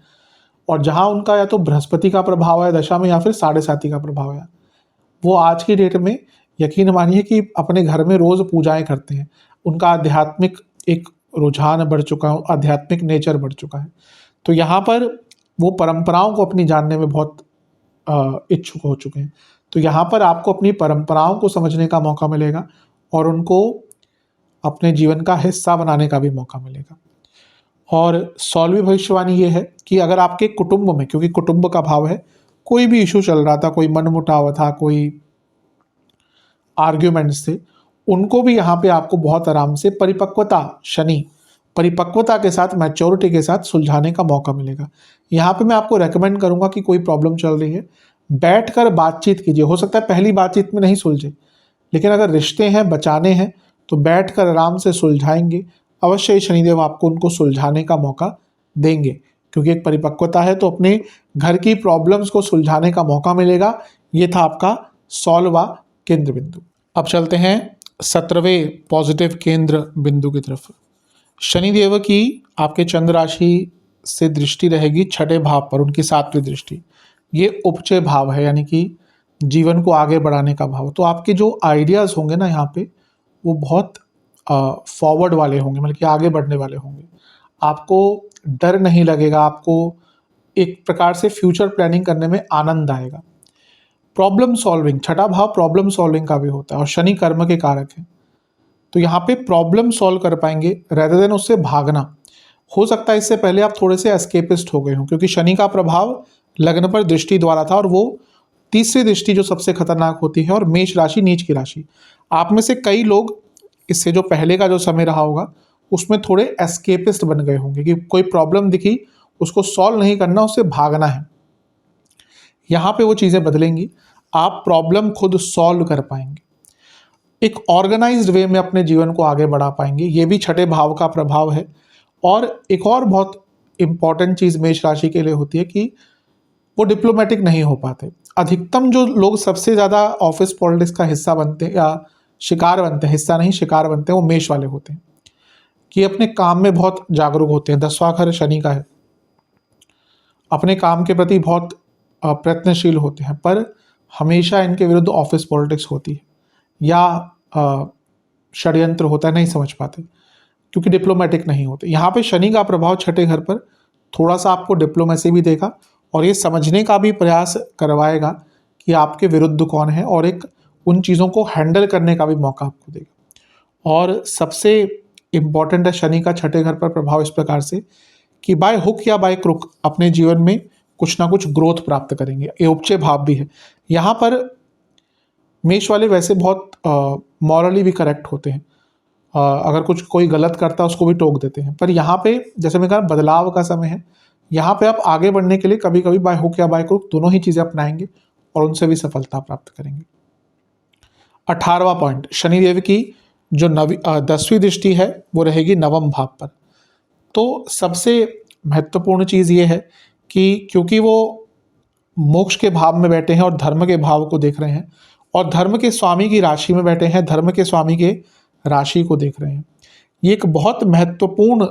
और जहाँ उनका या तो बृहस्पति का प्रभाव है दशा में या फिर साढ़े साती का प्रभाव है, वो आज की डेट में यकीन मानिए कि अपने घर में रोज़ पूजाएं करते हैं। उनका आध्यात्मिक एक रुझान बढ़ चुका है, आध्यात्मिक नेचर बढ़ चुका है। तो यहाँ पर वो परंपराओं को अपनी जानने में बहुत इच्छुक हो चुके हैं। तो यहाँ पर आपको अपनी परंपराओं को समझने का मौका मिलेगा और उनको अपने जीवन का हिस्सा बनाने का भी मौका मिलेगा। और 16वीं भविष्यवाणी ये है कि अगर आपके कुटुंब में, क्योंकि कुटुंब का भाव है, कोई भी इशू चल रहा था, कोई मनमुटाव था, कोई आर्ग्यूमेंट्स थे, उनको भी यहाँ पे आपको बहुत आराम से शनि परिपक्वता के साथ, मैच्योरिटी के साथ सुलझाने का मौका मिलेगा। यहाँ पे मैं आपको रेकमेंड करूँगा कि कोई प्रॉब्लम चल रही है, बैठकर बातचीत कीजिए। हो सकता है पहली बातचीत में नहीं सुलझे, लेकिन अगर रिश्ते हैं, बचाने हैं, तो बैठकर आराम से सुलझाएंगे। अवश्य ही शनिदेव आपको उनको सुलझाने का मौका देंगे, क्योंकि एक परिपक्वता है तो अपने घर की प्रॉब्लम्स को सुलझाने का मौका मिलेगा। ये था आपका 16वां केंद्र बिंदु। अब चलते हैं 17वें पॉजिटिव केंद्र बिंदु की तरफ। शनिदेव की आपके चंद्र राशि से दृष्टि रहेगी छठे भाव पर, उनकी 7वीं दृष्टि। ये उपचय भाव है, यानी कि जीवन को आगे बढ़ाने का भाव। तो आपके जो आइडियाज़ होंगे ना यहाँ पे, वो बहुत फॉरवर्ड वाले होंगे, मतलब कि आगे बढ़ने वाले होंगे। आपको डर नहीं लगेगा, आपको एक प्रकार से फ्यूचर प्लानिंग करने में आनंद आएगा। प्रॉब्लम सॉल्विंग, छठा भाव प्रॉब्लम सॉल्विंग का भी होता है और शनि कर्म के कारक है। तो यहाँ पे प्रॉब्लम सॉल्व कर पाएंगे रेदर देन उससे भागना। हो सकता है इससे पहले आप थोड़े से एस्केपिस्ट हो गए हों, क्योंकि शनि का प्रभाव लग्न पर दृष्टि द्वारा था और वो तीसरी दृष्टि जो सबसे खतरनाक होती है, और मेष राशि नीच की राशि। आप में से कई लोग इससे जो पहले का जो समय रहा होगा उसमें थोड़े एस्केपिस्ट बन गए होंगे कि कोई प्रॉब्लम दिखी, उसको सॉल्व नहीं करना, उससे भागना है। यहाँ पे वो चीज़ें बदलेंगी, आप प्रॉब्लम खुद सॉल्व कर पाएंगे, एक ऑर्गेनाइज्ड वे में अपने जीवन को आगे बढ़ा पाएंगे। ये भी छठे भाव का प्रभाव है। और एक और बहुत इंपॉर्टेंट चीज़ मेष राशि के लिए होती है कि वो डिप्लोमेटिक नहीं हो पाते। अधिकतम जो लोग सबसे ज़्यादा ऑफिस पॉलिटिक्स का हिस्सा बनते हैं या शिकार बनते हैं, हिस्सा नहीं शिकार बनते हैं, वो मेष वाले होते हैं कि अपने काम में बहुत जागरूक होते हैं। 10वां घर शनि का है, अपने काम के प्रति बहुत प्रयत्नशील होते हैं, पर हमेशा इनके विरुद्ध ऑफिस पॉलिटिक्स होती है या षड्यंत्र होता है, नहीं समझ पाते क्योंकि डिप्लोमेटिक नहीं होते। यहाँ पे शनि का प्रभाव छठे घर पर थोड़ा सा आपको डिप्लोमेसी भी देगा और ये समझने का भी प्रयास करवाएगा कि आपके विरुद्ध कौन है, और एक उन चीज़ों को हैंडल करने का भी मौका आपको देगा। और सबसे इम्पॉर्टेंट है शनि का छठे घर पर प्रभाव इस प्रकार से कि बाय हुक या बाय क्रुक अपने जीवन में कुछ ना कुछ ग्रोथ प्राप्त करेंगे। ये उपचय भाव भी है। यहाँ पर मेष वाले वैसे बहुत मॉरली भी करेक्ट होते हैं, अगर कुछ कोई गलत करता है उसको भी टोक देते हैं, पर यहाँ पे जैसे मैं कहा बदलाव का समय है। यहाँ पे आप आगे बढ़ने के लिए कभी कभी बाय हुक या बाय क्रुक दोनों ही चीज़ें अपनाएंगे और उनसे भी सफलता प्राप्त करेंगे। 18वां पॉइंट, शनिदेव की जो 10वीं दृष्टि है वो रहेगी नवम भाव पर। तो सबसे महत्वपूर्ण चीज़ ये है कि क्योंकि वो मोक्ष के भाव में बैठे हैं और धर्म के भाव को देख रहे हैं, और धर्म के स्वामी की राशि में बैठे हैं, धर्म के स्वामी के राशि को देख रहे हैं, ये एक बहुत महत्वपूर्ण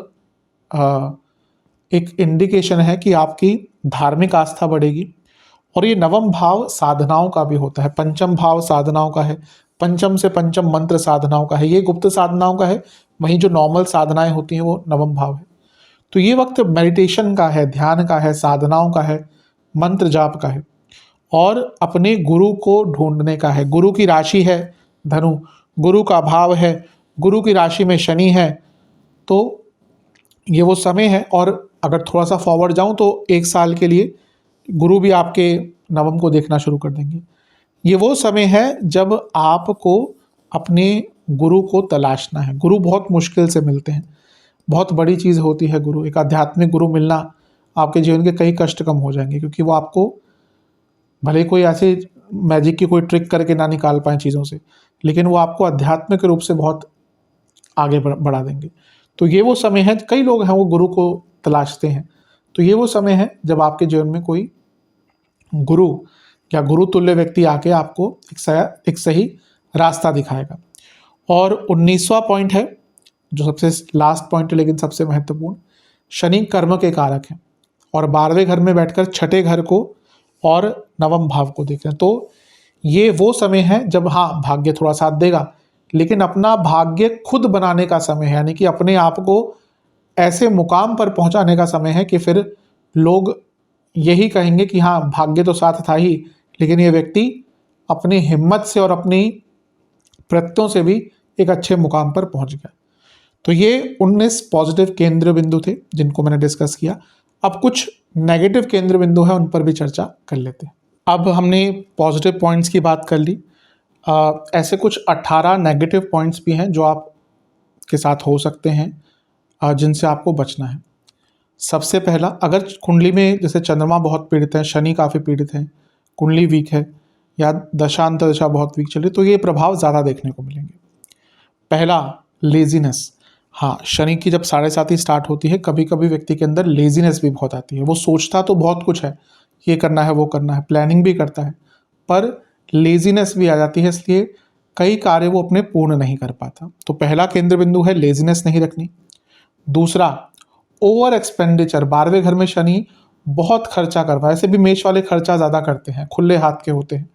एक इंडिकेशन है कि आपकी धार्मिक आस्था बढ़ेगी। और ये नवम भाव साधनाओं का भी होता है, पंचम भाव साधनाओं का है, पंचम से पंचम मंत्र साधनाओं का है, ये गुप्त साधनाओं का है, वहीं जो नॉर्मल साधनाएं होती हैं वो नवम भाव है। तो ये वक्त मेडिटेशन का है, ध्यान का है, साधनाओं का है, मंत्र जाप का है, और अपने गुरु को ढूंढने का है। गुरु की राशि है धनु, गुरु का भाव है, गुरु की राशि में शनि है, तो ये वो समय है। और अगर थोड़ा सा फॉरवर्ड जाऊं तो 1 साल के लिए गुरु भी आपके नवम को देखना शुरू कर देंगे। ये वो समय है जब आपको अपने गुरु को तलाशना है। गुरु बहुत मुश्किल से मिलते हैं, बहुत बड़ी चीज़ होती है गुरु। एक आध्यात्मिक गुरु मिलना, आपके जीवन के कई कष्ट कम हो जाएंगे, क्योंकि वो आपको भले कोई ऐसे मैजिक की कोई ट्रिक करके ना निकाल पाए चीज़ों से, लेकिन वो आपको आध्यात्मिक रूप से बहुत आगे बढ़ा देंगे। तो ये वो समय है, कई लोग हैं वो गुरु को तलाशते हैं, तो ये वो समय है जब आपके जीवन में कोई गुरु या गुरु तुल्य व्यक्ति आके आपको एक सही रास्ता दिखाएगा। और 19वां पॉइंट है जो सबसे लास्ट पॉइंट है लेकिन सबसे महत्वपूर्ण, शनि कर्म के कारक हैं और 12वें घर में बैठकर छठे घर को और नवम भाव को देख रहे हैं। तो ये वो समय है जब हाँ भाग्य थोड़ा साथ देगा, लेकिन अपना भाग्य खुद बनाने का समय है, यानी कि अपने आप को ऐसे मुकाम पर पहुंचाने का समय है कि फिर लोग यही कहेंगे कि हाँ भाग्य तो साथ था ही, लेकिन ये व्यक्ति अपनी हिम्मत से और अपनी प्रयत्नों से भी एक अच्छे मुकाम पर पहुंच गया। तो ये 19 पॉजिटिव केंद्र बिंदु थे जिनको मैंने डिस्कस किया। अब कुछ नेगेटिव केंद्र बिंदु है, उन पर भी चर्चा कर लेते हैं। अब हमने पॉजिटिव पॉइंट्स की बात कर ली। ऐसे कुछ 18 नेगेटिव पॉइंट्स भी हैं जो आपके साथ हो सकते हैं, जिनसे आपको बचना है। सबसे पहला, अगर कुंडली में जैसे चंद्रमा बहुत पीड़ित है, शनि काफ़ी पीड़ित है, कुंडली वीक है या दशा बहुत वीक चल रही, तो ये प्रभाव ज़्यादा देखने को मिलेंगे। पहला, लेजीनेस। हाँ, शनि की जब 7.5 स्टार्ट होती है, कभी कभी व्यक्ति के अंदर लेजीनेस भी बहुत आती है। वो सोचता तो बहुत कुछ है, ये करना है वो करना है, प्लानिंग भी करता है, पर लेजीनेस भी आ जाती है, इसलिए कई कार्य वो अपने पूर्ण नहीं कर पाता। तो पहला केंद्र बिंदु है लेजीनेस नहीं रखनी। दूसरा, ओवर एक्सपेंडिचर। 12वें घर में शनि बहुत खर्चा करवा, ऐसे भी मेष वाले खर्चा ज़्यादा करते हैं, खुले हाथ के होते हैं।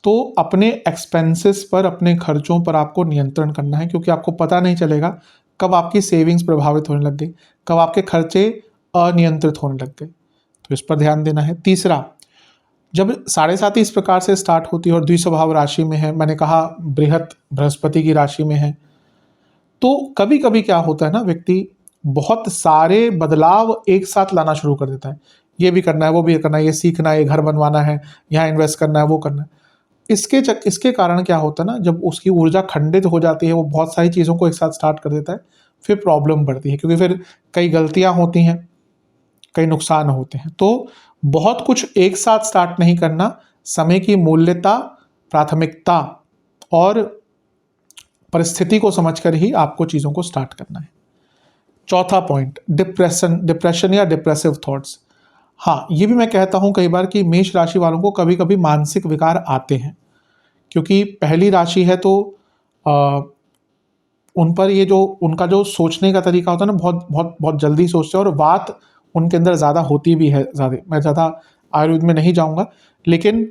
तो अपने एक्सपेंसेस पर, अपने खर्चों पर आपको नियंत्रण करना है, क्योंकि आपको पता नहीं चलेगा कब आपकी सेविंग्स प्रभावित होने लग गई, कब आपके खर्चे अनियंत्रित होने लग गए, तो इस पर ध्यान देना है। तीसरा, जब 7.5 इस प्रकार से स्टार्ट होती है और द्विस्वभाव राशि में है, मैंने कहा बृहत बृहस्पति की राशि में है, तो कभी कभी क्या होता है ना, व्यक्ति बहुत सारे बदलाव एक साथ लाना शुरू कर देता है। ये भी करना है, वो भी करना है, ये सीखना है, ये घर बनवाना है, यहाँ इन्वेस्ट करना है, वो करना है। इसके कारण क्या होता है ना, जब उसकी ऊर्जा खंडित हो जाती है, वो बहुत सारी चीज़ों को एक साथ स्टार्ट कर देता है, फिर प्रॉब्लम बढ़ती है, क्योंकि फिर कई गलतियां होती हैं, कई नुकसान होते हैं। तो बहुत कुछ एक साथ स्टार्ट नहीं करना, समय की मूल्यता, प्राथमिकता और परिस्थिति को समझकर ही आपको चीज़ों को स्टार्ट करना है। चौथा पॉइंट, डिप्रेशन या डिप्रेसिव थॉट्स। हाँ, ये भी मैं कहता हूँ कई बार कि मेष राशि वालों को कभी कभी मानसिक विकार आते हैं, क्योंकि पहली राशि है तो उन पर ये जो उनका जो सोचने का तरीका होता है ना, बहुत बहुत बहुत जल्दी सोचते हैं, और बात उनके अंदर ज़्यादा होती भी है। मैं ज़्यादा आयुर्वेद में नहीं जाऊँगा, लेकिन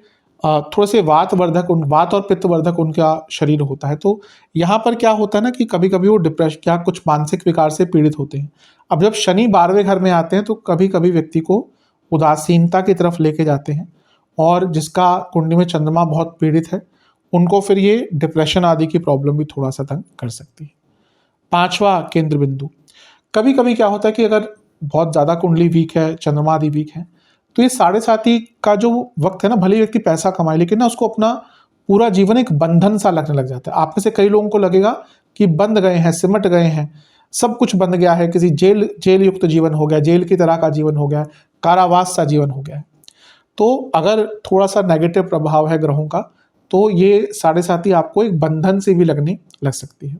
थोड़े से वात और पित्तवर्धक उनका शरीर होता है। तो यहाँ पर क्या होता है ना कि कभी कभी वो डिप्रेशन, क्या कुछ मानसिक विकार से पीड़ित होते हैं। अब जब शनि 12वें घर में आते हैं, तो कभी कभी व्यक्ति को उदासीनता की तरफ लेके जाते हैं, और जिसका कुंडली में चंद्रमा बहुत पीड़ित है, उनको फिर ये डिप्रेशन आदि की प्रॉब्लम भी थोड़ा सा तंग कर सकती है। पांचवा केंद्र बिंदु, कभी कभी क्या होता है कि अगर बहुत ज़्यादा कुंडली वीक है, चंद्रमा आदि वीक है, तो ये 7.5 का जो वक्त है ना, भले ही व्यक्ति पैसा कमाए, लेकिन ना उसको अपना पूरा जीवन एक बंधन सा लगने लग जाता है। आप में से कई लोगों को लगेगा कि बंध गए हैं, सिमट गए हैं, सब कुछ बंद गया है, किसी जेल युक्त जीवन हो गया, जेल की तरह का जीवन हो गया, कारावास सा जीवन हो गया है। तो अगर थोड़ा सा नेगेटिव प्रभाव है ग्रहों का, तो ये 7.5 आपको एक बंधन से भी लगने लग सकती है।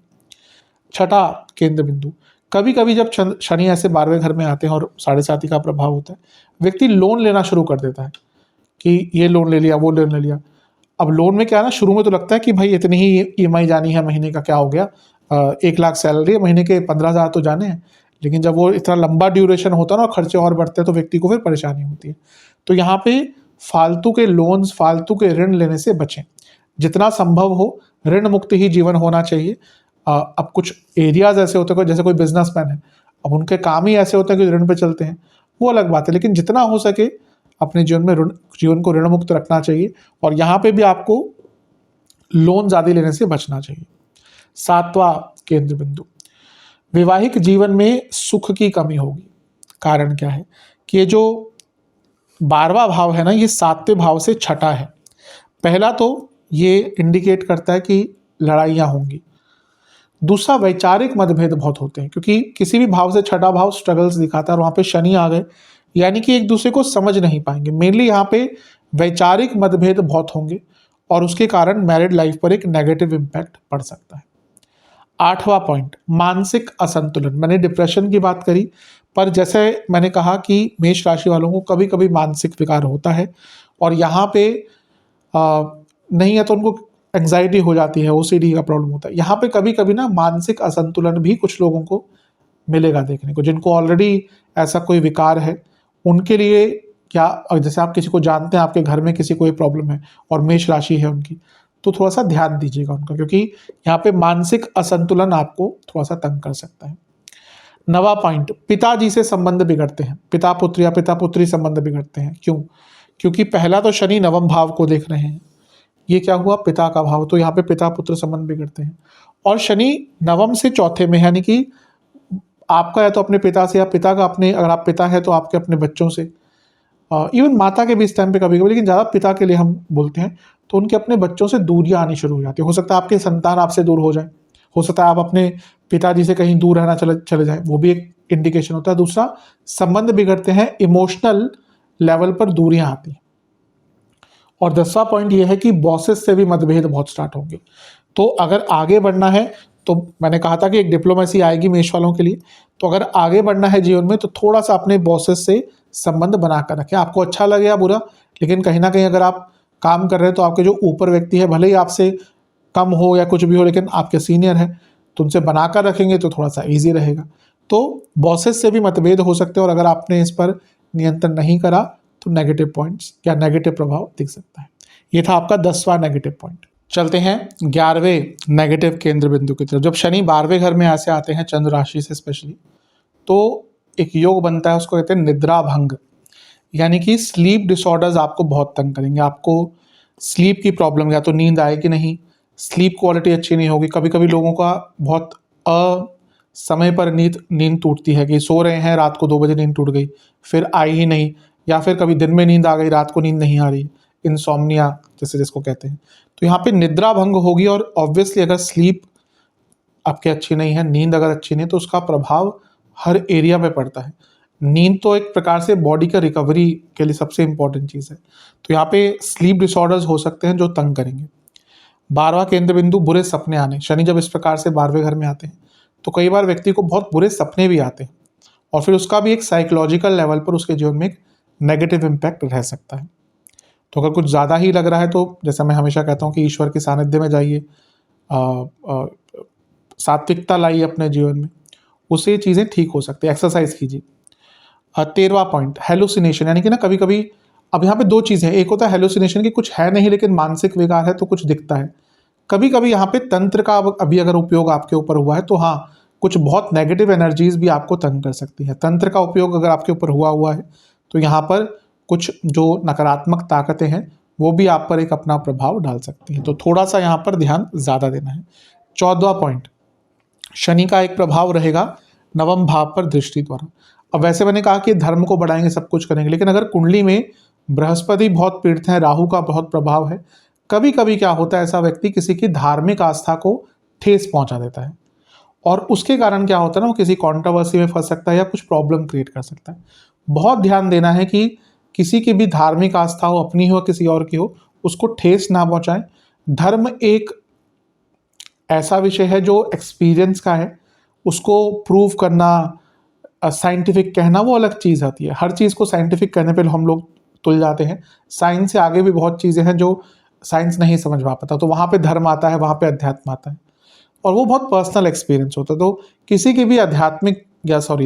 छठा केंद्र बिंदु, कभी कभी जब शनि ऐसे 12वें घर में आते हैं और 7.5 का प्रभाव होता है, व्यक्ति लोन लेना शुरू कर देता है कि ये लोन ले लिया, वो लोन ले लिया। अब लोन में क्या है ना, शुरू में तो लगता है कि भाई इतनी ही EMI जानी है, महीने का क्या हो गया, 1 लाख सैलरी है, महीने के 15,000 तो जाने हैं। लेकिन जब वो इतना लंबा ड्यूरेशन होता है ना और खर्चे और बढ़ते हैं, तो व्यक्ति को फिर परेशानी होती है। तो यहाँ पे फालतू के लोन्स, फालतू के ऋण लेने से बचें। जितना संभव हो ऋण मुक्त ही जीवन होना चाहिए। अब कुछ एरियाज ऐसे होते हैं, जैसे कोई बिजनेसमैन है, अब उनके काम ही ऐसे होते हैं कि ऋण पे चलते हैं, वो अलग बात है, लेकिन जितना हो सके अपने जीवन को ऋण मुक्त रखना चाहिए, और यहाँ पे भी आपको लोन ज़्यादा लेने से बचना चाहिए। सातवां केंद्र बिंदु, वैवाहिक जीवन में सुख की कमी होगी। कारण क्या है कि ये जो 12वां भाव है ना, ये 7वें भाव से छठा है। पहला तो ये इंडिकेट करता है कि लड़ाइयाँ होंगी। दूसरा, वैचारिक मतभेद बहुत होते हैं, क्योंकि किसी भी भाव से छठा भाव स्ट्रगल्स दिखाता है, और वहाँ पे शनि आ गए, यानी कि एक दूसरे को समझ नहीं पाएंगे। मेनली यहाँ पे वैचारिक मतभेद बहुत होंगे, और उसके कारण मैरिड लाइफ पर एक नेगेटिव इम्पैक्ट पड़ सकता है। आठवां पॉइंट, मानसिक असंतुलन। मैंने डिप्रेशन की बात करी, पर जैसे मैंने कहा कि मेष राशि वालों को कभी कभी मानसिक विकार होता है, और यहाँ पे नहीं है तो उनको एंग्जाइटी हो जाती है, OCD का प्रॉब्लम होता है। यहाँ पे कभी कभी ना मानसिक असंतुलन भी कुछ लोगों को मिलेगा देखने को। जिनको ऑलरेडी ऐसा कोई विकार है उनके लिए क्या, जैसे आप किसी को जानते हैं, आपके घर में किसी को ये प्रॉब्लम है और मेष राशि है उनकी, तो थोड़ा सा ध्यान दीजिएगा उनका, क्योंकि यहाँ पे मानसिक असंतुलन आपको थोड़ा सा तंग कर सकता है। नवा पॉइंट, पिताजी से संबंध बिगड़ते हैं, पिता पुत्र या पिता पुत्री संबंध बिगड़ते हैं। क्यों? क्योंकि पहला तो शनि नवम भाव को देख रहे हैं, ये क्या हुआ, पिता का भाव, तो यहाँ पे पिता पुत्र संबंध बिगड़ते हैं। और शनि नवम से चौथे में, यानी कि आपका या तो अपने पिता से, या पिता का अपने, अगर आप पिता है तो आपके अपने बच्चों से, इवन माता के भी इस टाइम पे कभी कभी, लेकिन ज़्यादा पिता के लिए हम बोलते हैं, तो उनके अपने बच्चों से दूरियां आनी शुरू हो जाती है। हो सकता है आपके संतान आपसे दूर हो जाए, हो सकता है आप अपने पिताजी से कहीं दूर रहना चले जाए, वो भी एक इंडिकेशन होता है। दूसरा, संबंध बिगड़ते हैं, इमोशनल लेवल पर दूरियां आती हैं। और 10वां पॉइंट ये है कि बॉसेस से भी मतभेद बहुत स्टार्ट होंगे। तो अगर आगे बढ़ना है, तो मैंने कहा था कि एक डिप्लोमेसी आएगी मेष वालों के लिए, तो अगर आगे बढ़ना है जीवन में तो थोड़ा सा अपने बॉसेस से संबंध बनाकर रखें। आपको अच्छा लगे या बुरा, लेकिन कहीं ना कहीं अगर आप काम कर रहे हैं तो आपके जो ऊपर व्यक्ति है, भले ही आपसे कम हो या कुछ भी हो, लेकिन आपके सीनियर है, तो उनसे बनाकर रखेंगे तो थोड़ा सा ईजी रहेगा। तो बॉसेस से भी मतभेद हो सकते हैं, और अगर आपने इस पर नियंत्रण नहीं करा तो नेगेटिव पॉइंट्स या नेगेटिव प्रभाव दिख सकता है। ये था आपका 10वां नेगेटिव पॉइंट। चलते हैं 11वें नेगेटिव केंद्र बिंदु की तरफ। जब शनि 12वें घर में ऐसे आते हैं, चंद्र राशि से स्पेशली, तो एक योग बनता है, उसको कहते हैं निद्रा भंग, यानी कि स्लीप डिसऑर्डर्स आपको बहुत तंग करेंगे। आपको स्लीप की प्रॉब्लम, या तो नींद आएगी नहीं, स्लीप क्वालिटी अच्छी नहीं होगी। कभी कभी लोगों का बहुत समय पर नींद टूटती है, कि सो रहे हैं, रात को 2 बजे नींद टूट गई, फिर आई ही नहीं, या फिर कभी दिन में नींद आ गई, रात को नींद नहीं आ रही, इंसोम्निया जैसे जिसको कहते हैं। तो यहाँ पे निद्रा भंग होगी, और ऑब्वियसली अगर स्लीप आपकी अच्छी नहीं है, नींद अगर अच्छी नहीं है, तो उसका प्रभाव हर एरिया में पड़ता है। नींद तो एक प्रकार से बॉडी का रिकवरी के लिए सबसे इंपॉर्टेंट चीज़ है। तो यहाँ पे स्लीप डिसऑर्डर्स हो सकते हैं जो तंग करेंगे। 12वां केंद्र बिंदु, बुरे सपने आने। शनि जब इस प्रकार से 12वें घर में आते हैं तो कई बार व्यक्ति को बहुत बुरे सपने भी आते हैं, और फिर उसका भी एक साइकोलॉजिकल लेवल पर उसके जीवन में एक नेगेटिव इम्पैक्ट रह सकता है। तो अगर कुछ ज़्यादा ही लग रहा है, तो जैसा मैं हमेशा कहता हूँ कि ईश्वर के सानिध्य में जाइए, सात्विकता लाइए अपने जीवन में, उससे ये चीज़ें ठीक हो सकती है। एक्सरसाइज कीजिए। 13वां पॉइंट, हेलुसिनेशन, यानी कि ना कभी कभी, अब यहाँ पे 2 चीज़ें हैं। एक होता है हेलुसिनेशन की कुछ है नहीं लेकिन मानसिक विकार है तो कुछ दिखता है। कभी कभी यहाँ पे तंत्र का अभी अगर उपयोग आपके ऊपर हुआ है तो हाँ, कुछ बहुत नेगेटिव एनर्जीज भी आपको तंग कर सकती है। तंत्र का उपयोग अगर आपके ऊपर हुआ है तो यहाँ पर कुछ जो नकारात्मक ताकतें हैं वो भी आप पर एक अपना प्रभाव डाल सकती हैं। तो थोड़ा सा यहाँ पर ध्यान ज़्यादा देना है। 14वां पॉइंट, शनि का एक प्रभाव रहेगा नवम भाव पर दृष्टि द्वारा। अब वैसे मैंने कहा कि धर्म को बढ़ाएंगे, सब कुछ करेंगे, लेकिन अगर कुंडली में बृहस्पति बहुत पीड़ित है, राहु का बहुत प्रभाव है, कभी कभी क्या होता है, ऐसा व्यक्ति किसी की धार्मिक आस्था को ठेस पहुंचा देता है, और उसके कारण क्या होता है ना, वो किसी कंट्रोवर्सी में फंस सकता है या कुछ प्रॉब्लम क्रिएट कर सकता है। बहुत ध्यान देना है कि किसी की भी धार्मिक आस्था हो, अपनी हो किसी और की हो, उसको ठेस ना पहुंचाएं। धर्म एक ऐसा विषय है जो एक्सपीरियंस का है, उसको प्रूव करना, साइंटिफिक कहना वो अलग चीज़ आती है। हर चीज़ को साइंटिफिक कहने पे हम लोग तुल जाते हैं। साइंस से आगे भी बहुत चीज़ें हैं जो साइंस नहीं समझ पाता, तो वहाँ पे धर्म आता है, वहाँ पे अध्यात्म आता है, और वो बहुत पर्सनल एक्सपीरियंस होता है। तो किसी की भी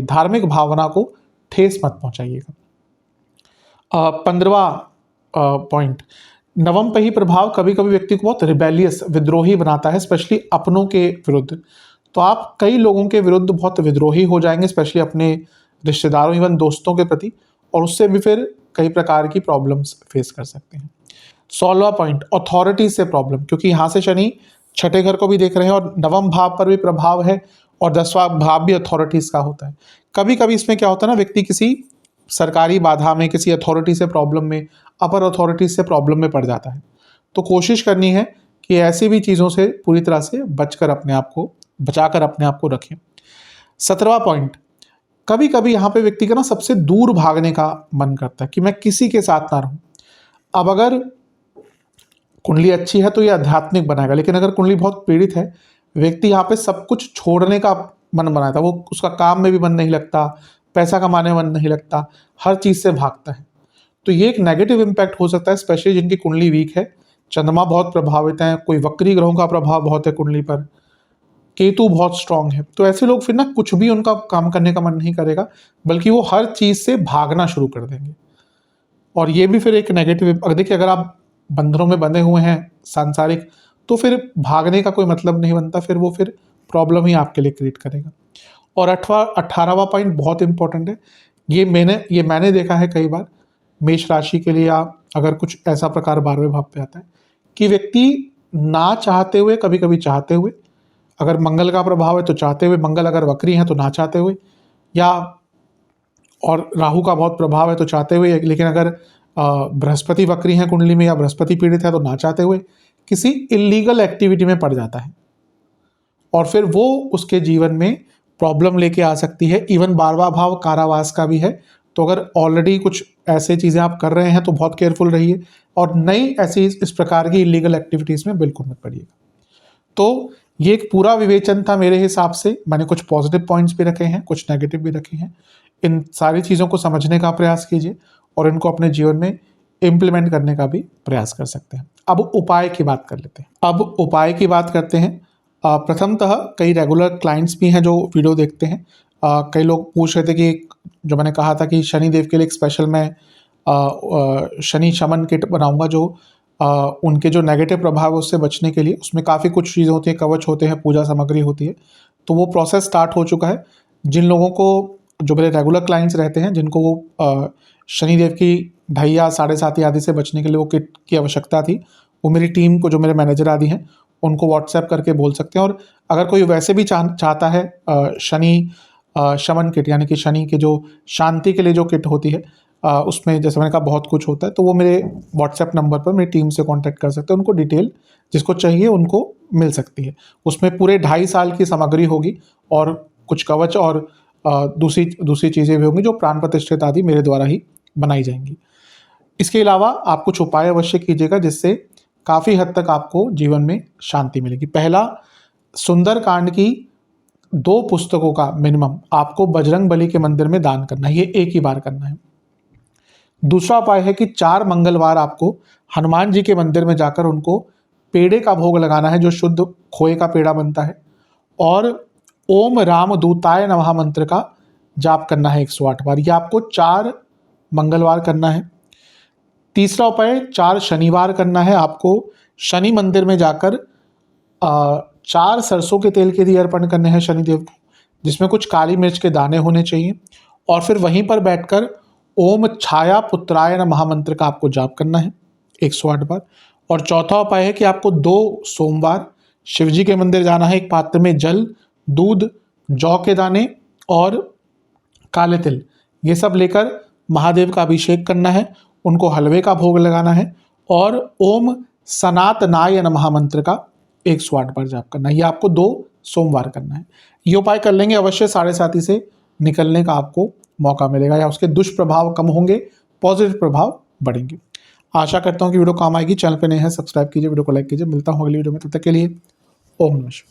धार्मिक भावना को ठेस मत पहुँचाइएगा। 15वां पॉइंट, नवम पे ही प्रभाव कभी कभी व्यक्ति को बहुत रिबेलियस, विद्रोही बनाता है, स्पेशली अपनों के विरुद्ध। तो आप कई लोगों के विरुद्ध बहुत विद्रोही हो जाएंगे, स्पेशली अपने रिश्तेदारों, इवन दोस्तों के प्रति, और उससे भी फिर कई प्रकार की प्रॉब्लम्स फेस कर सकते हैं। 16वां पॉइंट, अथॉरिटीज से प्रॉब्लम, क्योंकि यहाँ से शनि 6ठे घर को भी देख रहे हैं और नवम भाव पर भी प्रभाव है, और 10वां भाव भी अथॉरिटीज का होता है। कभी कभी इसमें क्या होता है ना, व्यक्ति किसी सरकारी बाधा में, किसी अथॉरिटी से प्रॉब्लम में, अपर अथॉरिटीज से प्रॉब्लम में पड़ जाता है। तो कोशिश करनी है कि ऐसी भी चीज़ों से पूरी तरह से बचाकर अपने आप को रखें। 17वां पॉइंट, कभी कभी यहाँ पे व्यक्ति का ना सबसे दूर भागने का मन करता है कि मैं किसी के साथ ना रहूं। अब अगर कुंडली अच्छी है तो ये आध्यात्मिक बनाएगा, लेकिन अगर कुंडली बहुत पीड़ित है, व्यक्ति यहाँ पे सब कुछ छोड़ने का मन बनाता है। वो उसका काम में भी मन नहीं लगता, पैसा कमाने में मन नहीं लगता, हर चीज़ से भागता है। तो ये एक नेगेटिव इम्पैक्ट हो सकता है, स्पेशली जिनकी कुंडली वीक है, चंद्रमा बहुत प्रभावित है, कोई वक्री ग्रहों का प्रभाव बहुत है कुंडली पर, केतु बहुत स्ट्रांग है, तो ऐसे लोग फिर ना कुछ भी उनका काम करने का मन नहीं करेगा, बल्कि वो हर चीज़ से भागना शुरू कर देंगे। और ये भी फिर एक नेगेटिव, अगर देखिए अगर आप बंधनों में बंधे हुए हैं सांसारिक, तो फिर भागने का कोई मतलब नहीं बनता, फिर वो फिर प्रॉब्लम ही आपके लिए क्रिएट करेगा। और 18वां पॉइंट बहुत इंपॉर्टेंट है, ये मैंने देखा है कई बार मेष राशि के लिए, या अगर कुछ ऐसा प्रकार 12वें भाव पे आता है कि व्यक्ति ना चाहते हुए, कभी कभी चाहते हुए, अगर मंगल का प्रभाव है तो चाहते हुए, मंगल अगर वक्री है तो ना चाहते हुए, या और राहु का बहुत प्रभाव है तो चाहते हुए, लेकिन अगर बृहस्पति वक्री है कुंडली में या बृहस्पति पीड़ित है तो ना चाहते हुए किसी इलीगल एक्टिविटी में पड़ जाता है, और फिर वो उसके जीवन में प्रॉब्लम लेके आ सकती है। इवन 12वां भाव कारावास का भी है, तो अगर ऑलरेडी कुछ ऐसे चीज़ें आप कर रहे हैं तो बहुत केयरफुल रहिए, और नई ऐसी इस प्रकार की इलीगल एक्टिविटीज़ में बिल्कुल मत पड़िएगा। तो ये एक पूरा विवेचन था मेरे हिसाब से, मैंने कुछ पॉजिटिव पॉइंट्स भी रखे हैं, कुछ नेगेटिव भी रखे हैं। इन सारी चीज़ों को समझने का प्रयास कीजिए और इनको अपने जीवन में इम्प्लीमेंट करने का भी प्रयास कर सकते हैं। अब उपाय की बात कर लेते हैं। अब उपाय की बात करते हैं। प्रथमतः कई रेगुलर क्लाइंट्स भी हैं जो वीडियो देखते हैं। कई लोग पूछ रहे थे कि जो मैंने कहा था कि शनि देव के लिए एक स्पेशल मैं शनि शमन किट बनाऊंगा, जो उनके जो नेगेटिव प्रभाव है उससे बचने के लिए, उसमें काफ़ी कुछ चीज़ें होती हैं, कवच होते हैं, पूजा सामग्री होती है, तो वो प्रोसेस स्टार्ट हो चुका है। जिन लोगों को, जो मेरे रेगुलर क्लाइंट्स रहते हैं, जिनको वो शनिदेव की ढैया 7.5 आदि से बचने के लिए वो किट की आवश्यकता थी, वो मेरी टीम को, जो मेरे मैनेजर आदि हैं, उनको व्हाट्सएप करके बोल सकते हैं। और अगर कोई वैसे भी चाहता है शनि शमन किट, यानी कि शनि के जो शांति के लिए जो किट होती है, उसमें जैसे मैंने कहा बहुत कुछ होता है, तो वो मेरे व्हाट्सएप नंबर पर मेरी टीम से कांटेक्ट कर सकते हैं। उनको डिटेल जिसको चाहिए उनको मिल सकती है। उसमें पूरे 2.5 साल की सामग्री होगी और कुछ कवच और दूसरी चीज़ें भी होंगी जो प्राण प्रतिष्ठित आदि मेरे द्वारा ही बनाई जाएंगी। इसके अलावा आप कुछ उपाय अवश्य कीजिएगा जिससे काफ़ी हद तक आपको जीवन में शांति मिलेगी। पहला, सुंदरकांड की 2 पुस्तकों का मिनिमम आपको बजरंग बली के मंदिर में दान करना है, ये एक ही बार करना है। दूसरा उपाय है कि 4 मंगलवार आपको हनुमान जी के मंदिर में जाकर उनको पेड़े का भोग लगाना है, जो शुद्ध खोए का पेड़ा बनता है, और ओम राम दूताय नमः मंत्र का जाप करना है 108 बार। ये आपको 4 मंगलवार करना है। तीसरा उपाय 4 शनिवार करना है। आपको शनि मंदिर में जाकर 4 सरसों के तेल के दिए अर्पण करने हैं शनिदेव को, जिसमें कुछ काली मिर्च के दाने होने चाहिए, और फिर वहीं पर बैठकर ओम छाया पुत्राय नमः मंत्र का आपको जाप करना है 108 बार। और चौथा उपाय है कि आपको 2 सोमवार शिवजी के मंदिर जाना है, एक पात्र में जल, दूध, जौ के दाने और काले तिल, ये सब लेकर महादेव का अभिषेक करना है, उनको हलवे का भोग लगाना है, और ओम सनातनाय नमः मंत्र का 108 बार जाप करना है। ये आपको 2 सोमवार करना है। ये उपाय कर लेंगे, अवश्य 7.5 से निकलने का आपको मौका मिलेगा, या उसके दुष्प्रभाव कम होंगे, पॉजिटिव प्रभाव बढ़ेंगे। आशा करता हूँ कि वीडियो काम आएगी। चैनल पे नए हैं सब्सक्राइब कीजिए, वीडियो को लाइक कीजिए। मिलता हूँ अगली वीडियो में, तब तक के लिए ओम नमः शिवाय।